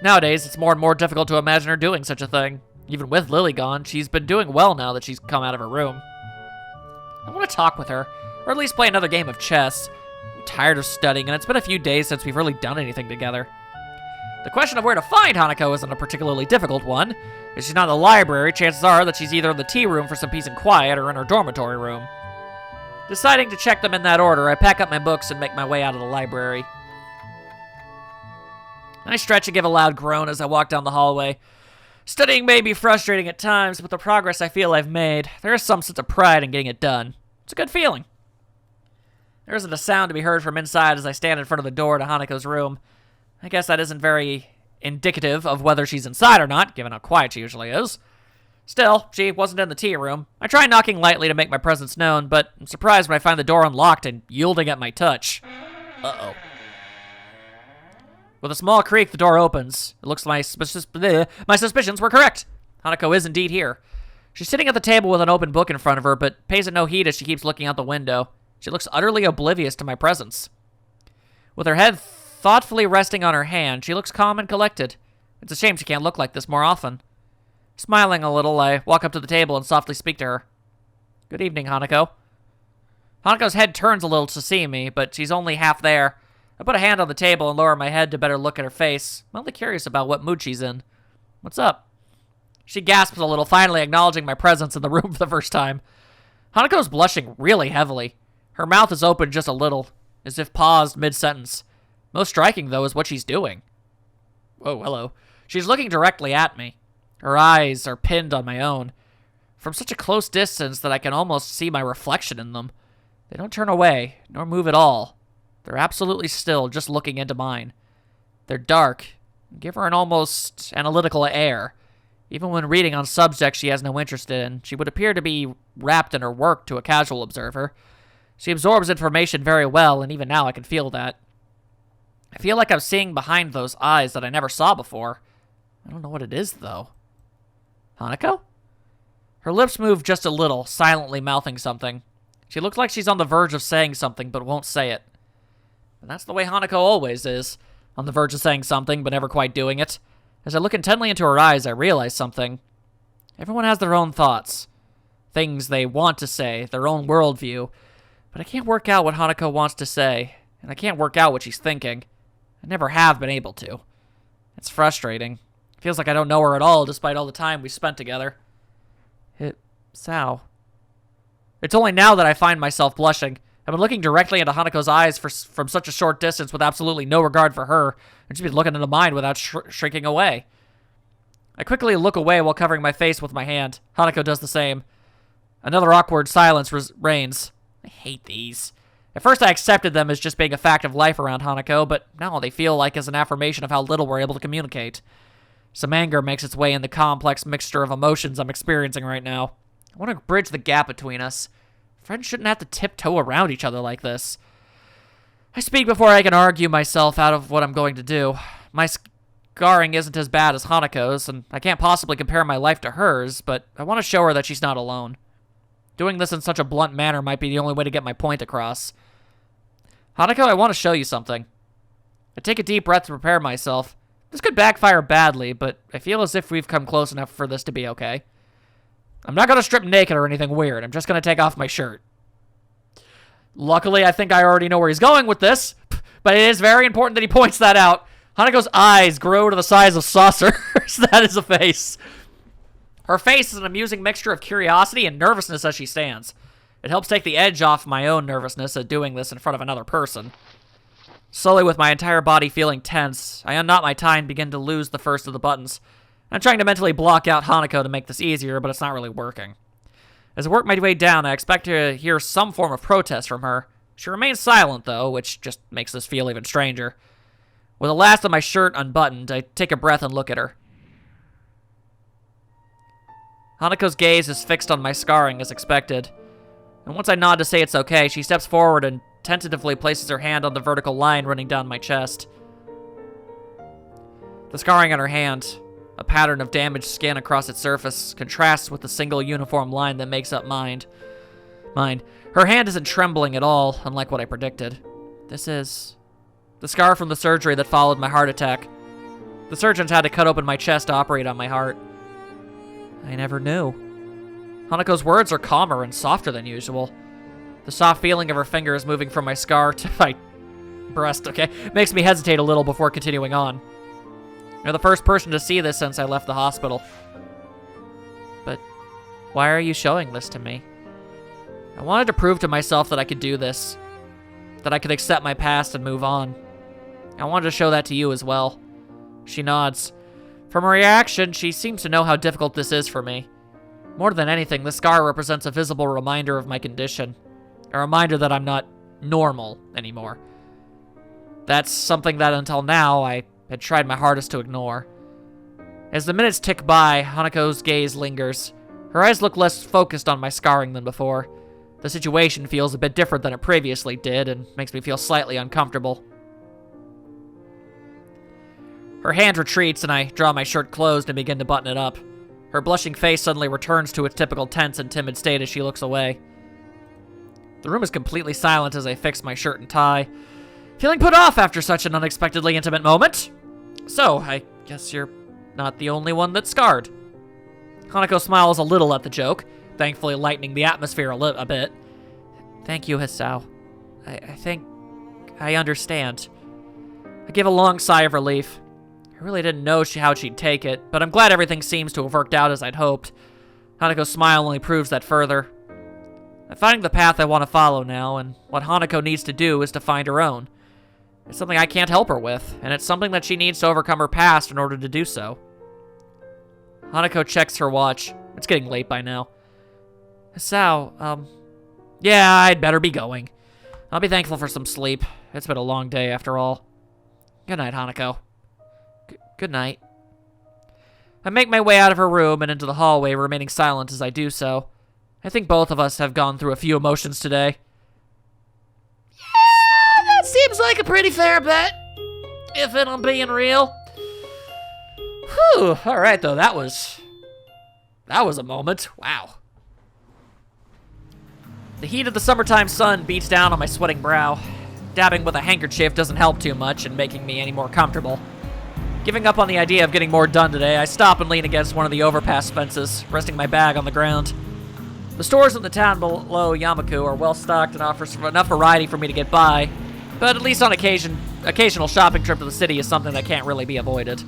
Nowadays, it's more and more difficult to imagine her doing such a thing. Even with Lily gone, she's been doing well now that she's come out of her room. I want to talk with her, or at least play another game of chess. I'm tired of studying, and it's been a few days since we've really done anything together. The question of where to find Hanako isn't a particularly difficult one. If she's not in the library, chances are that she's either in the tea room for some peace and quiet or in her dormitory room. Deciding to check them in that order, I pack up my books and make my way out of the library. I stretch and give a loud groan as I walk down the hallway. Studying may be frustrating at times, but the progress I feel I've made, there is some sense of pride in getting it done. It's a good feeling. There isn't a sound to be heard from inside as I stand in front of the door to Hanako's room. I guess that isn't very indicative of whether she's inside or not, given how quiet she usually is. Still, she wasn't in the tea room. I try knocking lightly to make my presence known, but I'm surprised when I find the door unlocked and yielding at my touch. Uh-oh. With a small creak, the door opens. It looks like my suspicions were correct. Hanako is indeed here. She's sitting at the table with an open book in front of her, but pays it no heed as she keeps looking out the window. She looks utterly oblivious to my presence. With her head thoughtfully resting on her hand, she looks calm and collected. It's a shame she can't look like this more often. Smiling a little, I walk up to the table and softly speak to her. Good evening, Hanako. Hanako's head turns a little to see me, but she's only half there. I put a hand on the table and lower my head to better look at her face. I'm only curious about what mood she's in. What's up? She gasps a little, finally acknowledging my presence in the room for the first time. Hanako's blushing really heavily. Her mouth is open just a little, as if paused mid-sentence. Most striking, though, is what she's doing. Whoa, hello. She's looking directly at me. Her eyes are pinned on my own, from such a close distance that I can almost see my reflection in them. They don't turn away, nor move at all. They're absolutely still, just looking into mine. They're dark, give her an almost analytical air. Even when reading on subjects she has no interest in, she would appear to be wrapped in her work to a casual observer. She absorbs information very well, and even now I can feel that. I feel like I'm seeing behind those eyes that I never saw before. I don't know what it is, though. Hanako? Her lips move just a little, silently mouthing something. She looks like she's on the verge of saying something, but won't say it. And that's the way Hanako always is, on the verge of saying something, but never quite doing it. As I look intently into her eyes, I realize something. Everyone has their own thoughts. Things they want to say, their own worldview. But I can't work out what Hanako wants to say, and I can't work out what she's thinking. I never have been able to. It's frustrating. It feels like I don't know her at all, despite all the time we spent together. Sao. It's only now that I find myself blushing. I've been looking directly into Hanako's eyes from such a short distance with absolutely no regard for her, and she's been looking into mine without shrinking away. I quickly look away while covering my face with my hand. Hanako does the same. Another awkward silence reigns. I hate these. At first I accepted them as just being a fact of life around Hanako, but now all they feel like is an affirmation of how little we're able to communicate. Some anger makes its way in the complex mixture of emotions I'm experiencing right now. I want to bridge the gap between us. Friends shouldn't have to tiptoe around each other like this. I speak before I can argue myself out of what I'm going to do. My scarring isn't as bad as Hanako's, and I can't possibly compare my life to hers, but I want to show her that she's not alone. Doing this in such a blunt manner might be the only way to get my point across. Hanako, I want to show you something. I take a deep breath to prepare myself. This could backfire badly, but I feel as if we've come close enough for this to be okay. I'm not going to strip naked or anything weird. I'm just going to take off my shirt. Luckily, I think I already know where he's going with this, but it is very important that he points that out. Hanako's eyes grow to the size of saucers. That is a face. Her face is an amusing mixture of curiosity and nervousness as she stands. It helps take the edge off my own nervousness at doing this in front of another person. Slowly, with my entire body feeling tense, I unknot my tie and begin to lose the first of the buttons. I'm trying to mentally block out Hanako to make this easier, but it's not really working. As I work my way down, I expect to hear some form of protest from her. She remains silent, though, which just makes this feel even stranger. With the last of my shirt unbuttoned, I take a breath and look at her. Hanako's gaze is fixed on my scarring as expected. And once I nod to say it's okay, she steps forward and tentatively places her hand on the vertical line running down my chest. The scarring on her hand, a pattern of damaged skin across its surface, contrasts with the single uniform line that makes up mine. Her hand isn't trembling at all, unlike what I predicted. This is the scar from the surgery that followed my heart attack. The surgeons had to cut open my chest to operate on my heart. I never knew. Hanako's words are calmer and softer than usual. The soft feeling of her fingers moving from my scar to my breast, makes me hesitate a little before continuing on. You're the first person to see this since I left the hospital. But why are you showing this to me? I wanted to prove to myself that I could do this. That I could accept my past and move on. I wanted to show that to you as well. She nods. From her reaction, she seems to know how difficult this is for me. More than anything, the scar represents a visible reminder of my condition. A reminder that I'm not normal anymore. That's something that until now I had tried my hardest to ignore. As the minutes tick by, Hanako's gaze lingers. Her eyes look less focused on my scarring than before. The situation feels a bit different than it previously did and makes me feel slightly uncomfortable. Her hand retreats and I draw my shirt closed and begin to button it up. Her blushing face suddenly returns to its typical tense and timid state as she looks away. The room is completely silent as I fix my shirt and tie, feeling put off after such an unexpectedly intimate moment. So, I guess you're not the only one that's scarred. Hanako smiles a little at the joke, thankfully lightening the atmosphere a bit. Thank you, Hisao. I think I understand. I give a long sigh of relief. I really didn't know how she'd take it, but I'm glad everything seems to have worked out as I'd hoped. Hanako's smile only proves that further. I'm finding the path I want to follow now, and what Hanako needs to do is to find her own. It's something I can't help her with, and it's something that she needs to overcome her past in order to do so. Hanako checks her watch. It's getting late by now. Hisao, yeah, I'd better be going. I'll be thankful for some sleep. It's been a long day after all. Good night, Hanako. Good night. I make my way out of her room and into the hallway, remaining silent as I do so. I think both of us have gone through a few emotions today. Yeah, that seems like a pretty fair bet, if I'm being real. Whew, alright though, that was a moment. Wow. The heat of the summertime sun beats down on my sweating brow. Dabbing with a handkerchief doesn't help too much in making me any more comfortable. Giving up on the idea of getting more done today, I stop and lean against one of the overpass fences, resting my bag on the ground. The stores in the town below Yamaku are well stocked and offers enough variety for me to get by, but at least on occasional shopping trip to the city is something that can't really be avoided.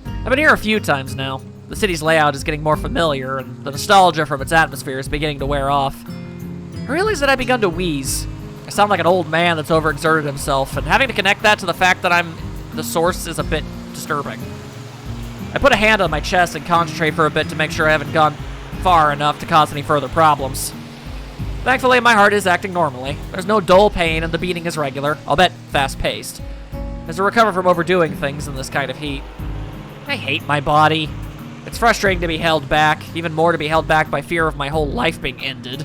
I've been here a few times now. The city's layout is getting more familiar, and the nostalgia from its atmosphere is beginning to wear off. I realize that I've begun to wheeze. I sound like an old man that's overexerted himself, and having to connect that to the fact that I'm the source is a bit disturbing. I put a hand on my chest and concentrate for a bit to make sure I haven't gone far enough to cause any further problems. Thankfully, my heart is acting normally. There's no dull pain and the beating is regular, albeit fast-paced, as I recover from overdoing things in this kind of heat. I hate my body. It's frustrating to be held back, even more to be held back by fear of my whole life being ended,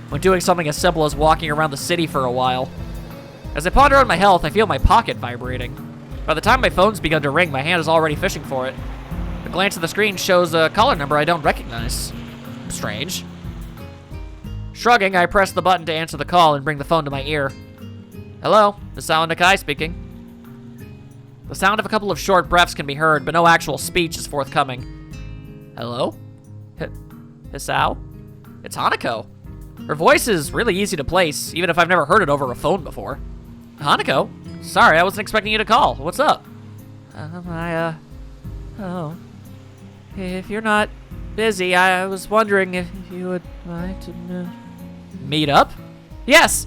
when doing something as simple as walking around the city for a while. As I ponder on my health, I feel my pocket vibrating. By the time my phone's begun to ring, my hand is already fishing for it. A glance at the screen shows a caller number I don't recognize. Strange. Shrugging, I press the button to answer the call and bring the phone to my ear. Hello, this is Hanako speaking. The sound of a couple of short breaths can be heard, but no actual speech is forthcoming. Hello? Hisao? It's Hanako. Her voice is really easy to place, even if I've never heard it over a phone before. Hanako? Sorry, I wasn't expecting you to call. What's up? If you're not busy, I was wondering if you would like to meet up? Yes!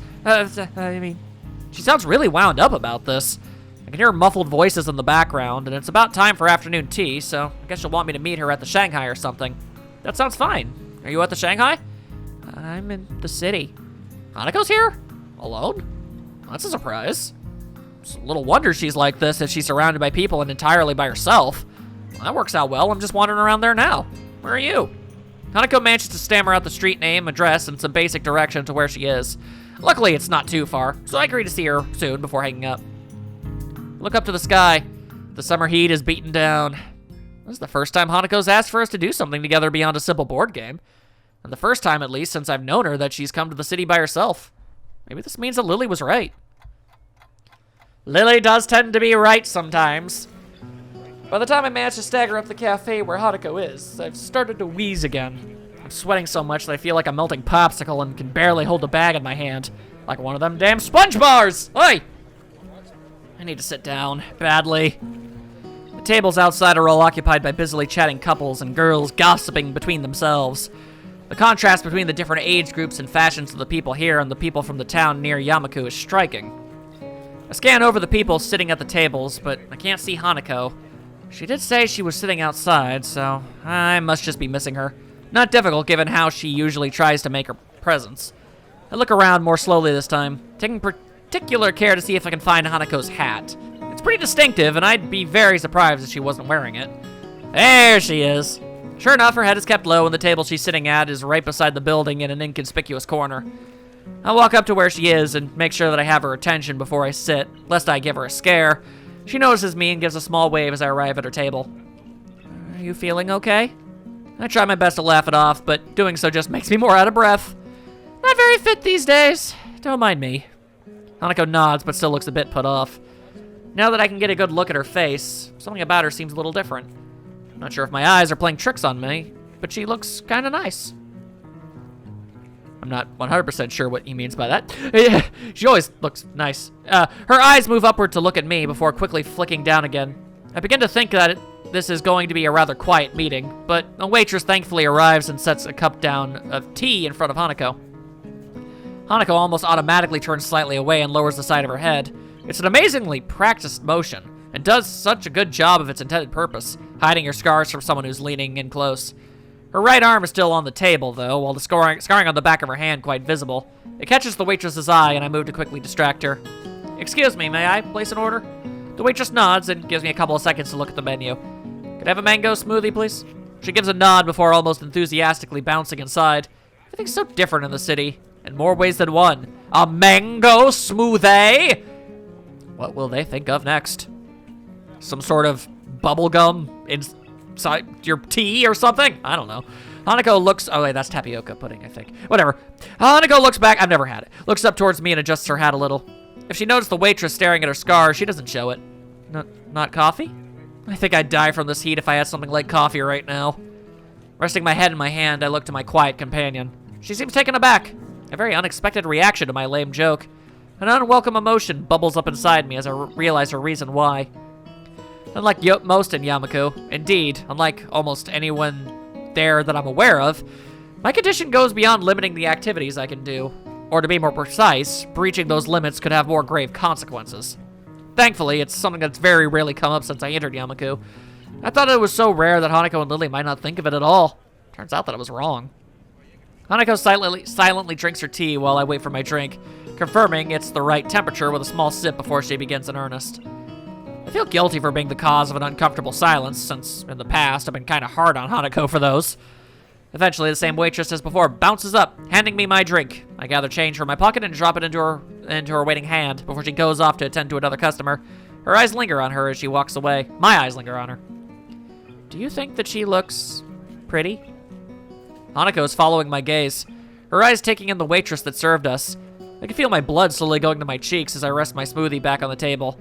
She sounds really wound up about this. I can hear muffled voices in the background, and it's about time for afternoon tea, so I guess she'll want me to meet her at the Shanghai or something. That sounds fine. Are you at the Shanghai? I'm in the city. Hanako's here? Alone? That's a surprise. It's a little wonder she's like this if she's surrounded by people and entirely by herself. Well, that works out well. I'm just wandering around there now. Where are you? Hanako manages to stammer out the street name, address, and some basic direction to where she is. Luckily, it's not too far, so I agree to see her soon before hanging up. Look up to the sky. The summer heat is beaten down. This is the first time Hanako's asked for us to do something together beyond a simple board game. And the first time, at least, since I've known her that she's come to the city by herself. Maybe this means that Lily was right. Lily does tend to be right sometimes. By the time I manage to stagger up the cafe where Hanako is, I've started to wheeze again. I'm sweating so much that I feel like a melting popsicle and can barely hold the bag in my hand. Like one of them damn sponge bars! Oi! I need to sit down, badly. The tables outside are all occupied by busily chatting couples and girls gossiping between themselves. The contrast between the different age groups and fashions of the people here and the people from the town near Yamaku is striking. I scan over the people sitting at the tables, but I can't see Hanako. She did say she was sitting outside, so I must just be missing her. Not difficult given how she usually tries to make her presence. I look around more slowly this time, taking particular care to see if I can find Hanako's hat. It's pretty distinctive, and I'd be very surprised if she wasn't wearing it. There she is. Sure enough, her head is kept low, and the table she's sitting at is right beside the building in an inconspicuous corner. I walk up to where she is and make sure that I have her attention before I sit, lest I give her a scare. She notices me and gives a small wave as I arrive at her table. Are you feeling okay? I try my best to laugh it off, but doing so just makes me more out of breath. Not very fit these days. Don't mind me. Hanako nods, but still looks a bit put off. Now that I can get a good look at her face, something about her seems a little different. I'm not sure if my eyes are playing tricks on me, but she looks kind of nice. I'm not 100% sure what he means by that. She always looks nice. Her eyes move upward to look at me before quickly flicking down again. I begin to think that this is going to be a rather quiet meeting, but a waitress thankfully arrives and sets a cup down of tea in front of Hanako. Hanako almost automatically turns slightly away and lowers the side of her head. It's an amazingly practiced motion, and does such a good job of its intended purpose, hiding her scars from someone who's leaning in close. Her right arm is still on the table, though, while the scarring on the back of her hand quite visible. It catches the waitress's eye, and I move to quickly distract her. Excuse me, may I place an order? The waitress nods and gives me a couple of seconds to look at the menu. Could I have a mango smoothie, please? She gives a nod before almost enthusiastically bouncing inside. Everything's so different in the city, in more ways than one. A mango smoothie? What will they think of next? Some sort of bubblegum inside your tea or something? I don't know. Hanako looks... Oh, wait, that's tapioca pudding, I think. Whatever. Hanako looks back... I've never had it. Looks up towards me and adjusts her hat a little. If she noticed the waitress staring at her scar, she doesn't show it. Not coffee? I think I'd die from this heat if I had something like coffee right now. Resting my head in my hand, I look to my quiet companion. She seems taken aback. A very unexpected reaction to my lame joke. An unwelcome emotion bubbles up inside me as I realize her reason why. Unlike most in Yamaku, indeed, unlike almost anyone there that I'm aware of, my condition goes beyond limiting the activities I can do. Or to be more precise, breaching those limits could have more grave consequences. Thankfully, it's something that's very rarely come up since I entered Yamaku. I thought it was so rare that Hanako and Lily might not think of it at all. Turns out that I was wrong. Hanako silently drinks her tea while I wait for my drink, confirming it's the right temperature with a small sip before she begins in earnest. I feel guilty for being the cause of an uncomfortable silence, since in the past I've been kind of hard on Hanako for those. Eventually, the same waitress as before bounces up, handing me my drink. I gather change from my pocket and drop it into her waiting hand before she goes off to attend to another customer. Her eyes linger on her as she walks away. My eyes linger on her. Do you think that she looks pretty? Hanako is following my gaze, her eyes taking in the waitress that served us. I can feel my blood slowly going to my cheeks as I rest my smoothie back on the table.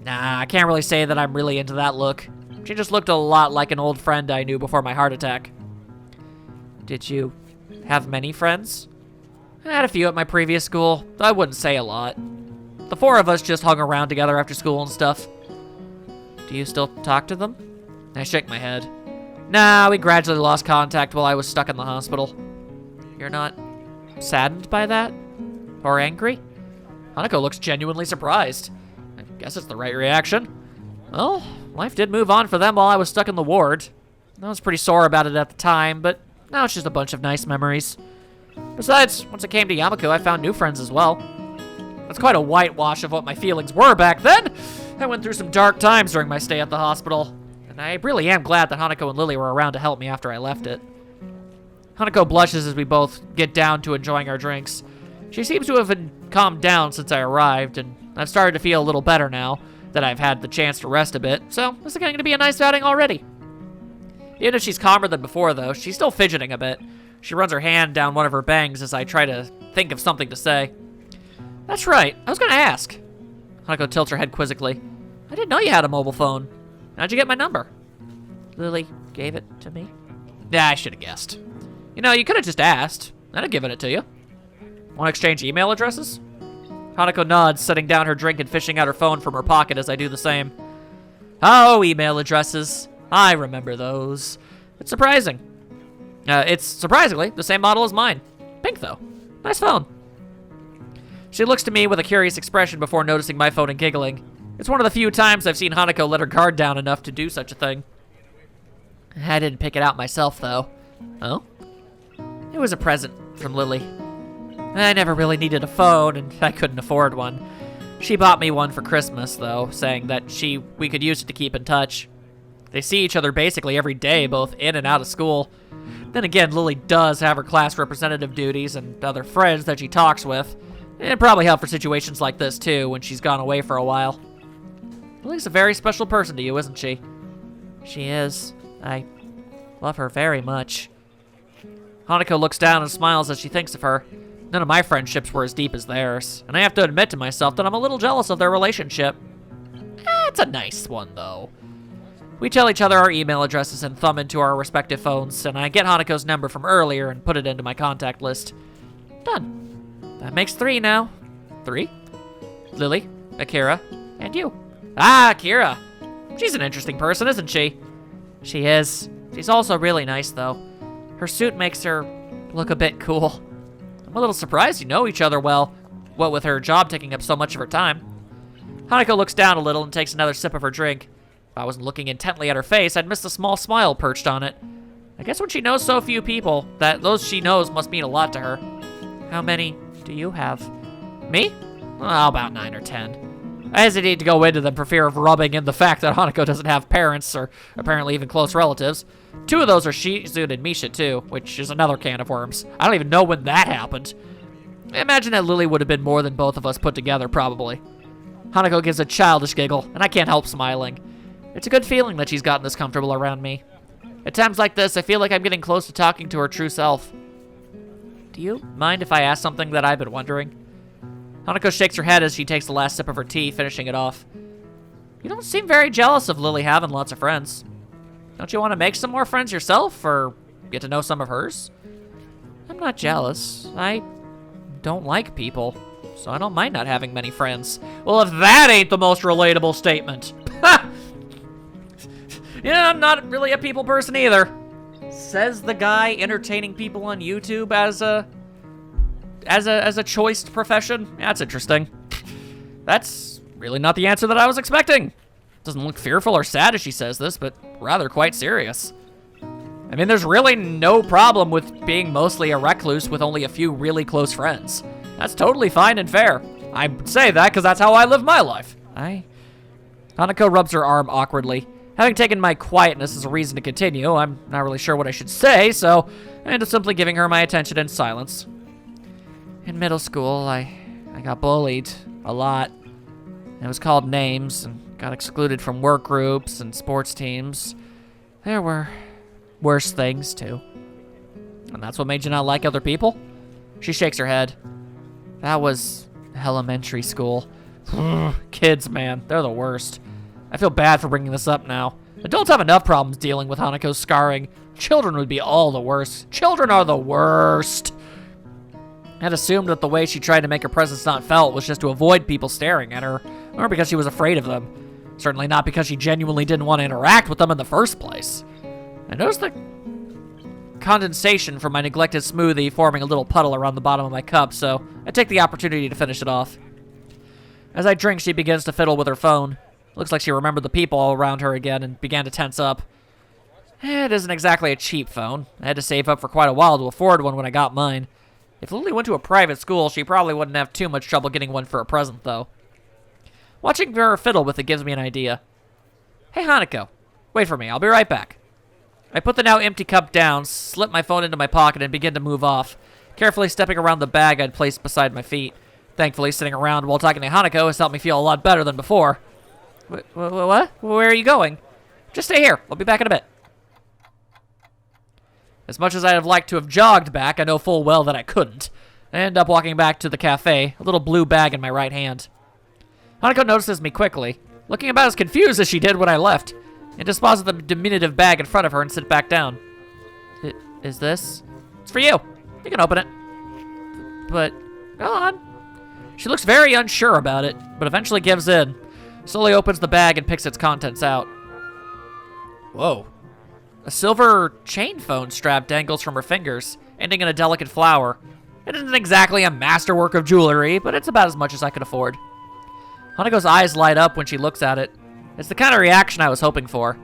Nah, I can't really say that I'm really into that look. She just looked a lot like an old friend I knew before my heart attack. Did you have many friends? I had a few at my previous school, though I wouldn't say a lot. The four of us just hung around together after school and stuff. Do you still talk to them? I shake my head. Nah, we gradually lost contact while I was stuck in the hospital. You're not saddened by that? Or angry? Hanako looks genuinely surprised. I guess it's the right reaction. Well, life did move on for them while I was stuck in the ward. I was pretty sore about it at the time, but now it's just a bunch of nice memories. Besides, once I came to Yamako, I found new friends as well. That's quite a whitewash of what my feelings were back then. I went through some dark times during my stay at the hospital, and I really am glad that Hanako and Lily were around to help me after I left it. Hanako blushes as we both get down to enjoying our drinks. She seems to have calmed down since I arrived, and I've started to feel a little better now that I've had the chance to rest a bit, so this is going to be a nice outing already. Even if she's calmer than before, though, she's still fidgeting a bit. She runs her hand down one of her bangs as I try to think of something to say. That's right, I was going to ask. Hanako tilts her head quizzically. I didn't know you had a mobile phone. How'd you get my number? Lily gave it to me. Yeah, I should have guessed. You know, you could have just asked. I'd have given it to you. Want to exchange email addresses? Hanako nods, setting down her drink and fishing out her phone from her pocket as I do the same. Oh, email addresses. I remember those. It's surprising. It's surprisingly the same model as mine. Pink, though. Nice phone. She looks to me with a curious expression before noticing my phone and giggling. It's one of the few times I've seen Hanako let her guard down enough to do such a thing. I didn't pick it out myself, though. Oh? It was a present from Lily. I never really needed a phone, and I couldn't afford one. She bought me one for Christmas, though, saying that we could use it to keep in touch. They see each other basically every day, both in and out of school. Then again, Lily does have her class representative duties and other friends that she talks with. It'd probably help for situations like this, too, when she's gone away for a while. Lily's a very special person to you, isn't she? She is. I love her very much. Hanako looks down and smiles as she thinks of her. None of my friendships were as deep as theirs, and I have to admit to myself that I'm a little jealous of their relationship. It's a nice one, though. We tell each other our email addresses and thumb into our respective phones, and I get Hanako's number from earlier and put it into my contact list. Done. That makes 3 now. 3? Lily, Akira, and you. Ah, Akira. She's an interesting person, isn't she? She is. She's also really nice, though. Her suit makes her look a bit cool. I'm a little surprised you know each other well, what with her job taking up so much of her time. Hanako looks down a little and takes another sip of her drink. If I wasn't looking intently at her face, I'd miss the small smile perched on it. I guess when she knows so few people, that those she knows must mean a lot to her. How many do you have? Me? Oh, about 9 or 10. I hesitate to go into them for fear of rubbing in the fact that Hanako doesn't have parents, or apparently even close relatives. 2 of those are Shizune and Misha, too, which is another can of worms. I don't even know when that happened. I imagine that Lily would have been more than both of us put together, probably. Hanako gives a childish giggle, and I can't help smiling. It's a good feeling that she's gotten this comfortable around me. At times like this, I feel like I'm getting close to talking to her true self. Do you mind if I ask something that I've been wondering? Hanako shakes her head as she takes the last sip of her tea, finishing it off. You don't seem very jealous of Lily having lots of friends. Don't you want to make some more friends yourself, or get to know some of hers? I'm not jealous. I don't like people, so I don't mind not having many friends. Well, if that ain't the most relatable statement. Yeah, I'm not really a people person either. Says the guy entertaining people on YouTube as a choiced profession. That's interesting. That's really not the answer that I was expecting. Doesn't look fearful or sad as she says this, but rather quite serious. I mean, there's really no problem with being mostly a recluse with only a few really close friends. That's totally fine and fair. I say that because that's how I live my life. I Hanako rubs her arm awkwardly. Having taken my quietness as a reason to continue, I'm not really sure what I should say, so I end up simply giving her my attention in silence. In middle school, I got bullied a lot. I was called names and got excluded from work groups and sports teams. There were worse things, too. And that's what made you not like other people? She shakes her head. That was elementary school. Kids, man, they're the worst. I feel bad for bringing this up now. Adults have enough problems dealing with Hanako's scarring. Children would be all the worst. Children are the worst. I had assumed that the way she tried to make her presence not felt was just to avoid people staring at her, or because she was afraid of them. Certainly not because she genuinely didn't want to interact with them in the first place. I noticed the condensation from my neglected smoothie forming a little puddle around the bottom of my cup, so I take the opportunity to finish it off. As I drink, she begins to fiddle with her phone. Looks like she remembered the people all around her again and began to tense up. It isn't exactly a cheap phone. I had to save up for quite a while to afford one when I got mine. If Lily went to a private school, she probably wouldn't have too much trouble getting one for a present, though. Watching her fiddle with it gives me an idea. Hey, Hanako. Wait for me. I'll be right back. I put the now empty cup down, slip my phone into my pocket, and begin to move off, carefully stepping around the bag I'd placed beside my feet. Thankfully, sitting around while talking to Hanako has helped me feel a lot better than before. What? Where are you going? Just stay here. I'll be back in a bit. As much as I'd have liked to have jogged back, I know full well that I couldn't. I end up walking back to the cafe, a little blue bag in my right hand. Hanako notices me quickly, looking about as confused as she did when I left, and disposed the diminutive bag in front of her and sit back down. Is this? It's for you. You can open it. But, go on. She looks very unsure about it, but eventually gives in, slowly opens the bag and picks its contents out. Whoa. A silver chain phone strap dangles from her fingers, ending in a delicate flower. It isn't exactly a masterwork of jewelry, but it's about as much as I could afford. Hanako's eyes light up when she looks at it. It's the kind of reaction I was hoping for.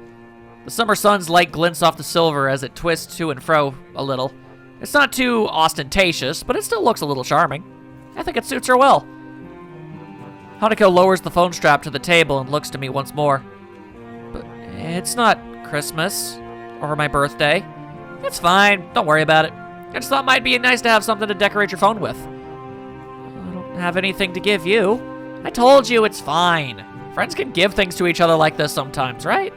The summer sun's light glints off the silver as it twists to and fro a little. It's not too ostentatious, but it still looks a little charming. I think it suits her well. Hanako lowers the phone strap to the table and looks to me once more. But it's not Christmas or my birthday. It's fine. Don't worry about it. I just thought it might be nice to have something to decorate your phone with. I don't have anything to give you. I told you it's fine. Friends can give things to each other like this sometimes, right?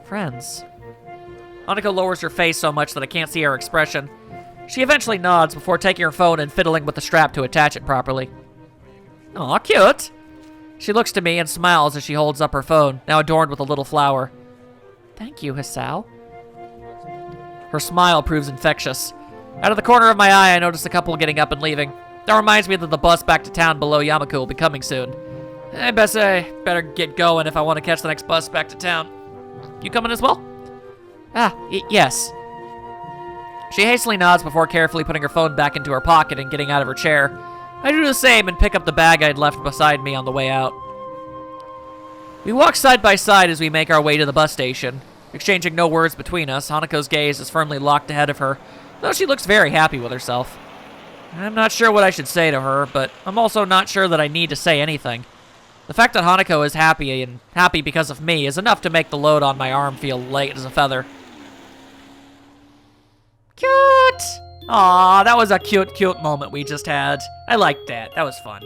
Friends. Hanako lowers her face so much that I can't see her expression. She eventually nods before taking her phone and fiddling with the strap to attach it properly. Aw, cute. She looks to me and smiles as she holds up her phone, now adorned with a little flower. Thank you, Hisao. Her smile proves infectious. Out of the corner of my eye, I notice a couple getting up and leaving. That reminds me that the bus back to town below Yamaku will be coming soon. I better get going if I want to catch the next bus back to town. You coming as well? Yes. She hastily nods before carefully putting her phone back into her pocket and getting out of her chair. I do the same and pick up the bag I'd left beside me on the way out. We walk side by side as we make our way to the bus station. Exchanging no words between us, Hanako's gaze is firmly locked ahead of her, though she looks very happy with herself. I'm not sure what I should say to her, but I'm also not sure that I need to say anything. The fact that Hanako is happy and happy because of me is enough to make the load on my arm feel light as a feather. Cute! Aw, that was a cute moment we just had. I liked that. That was fun.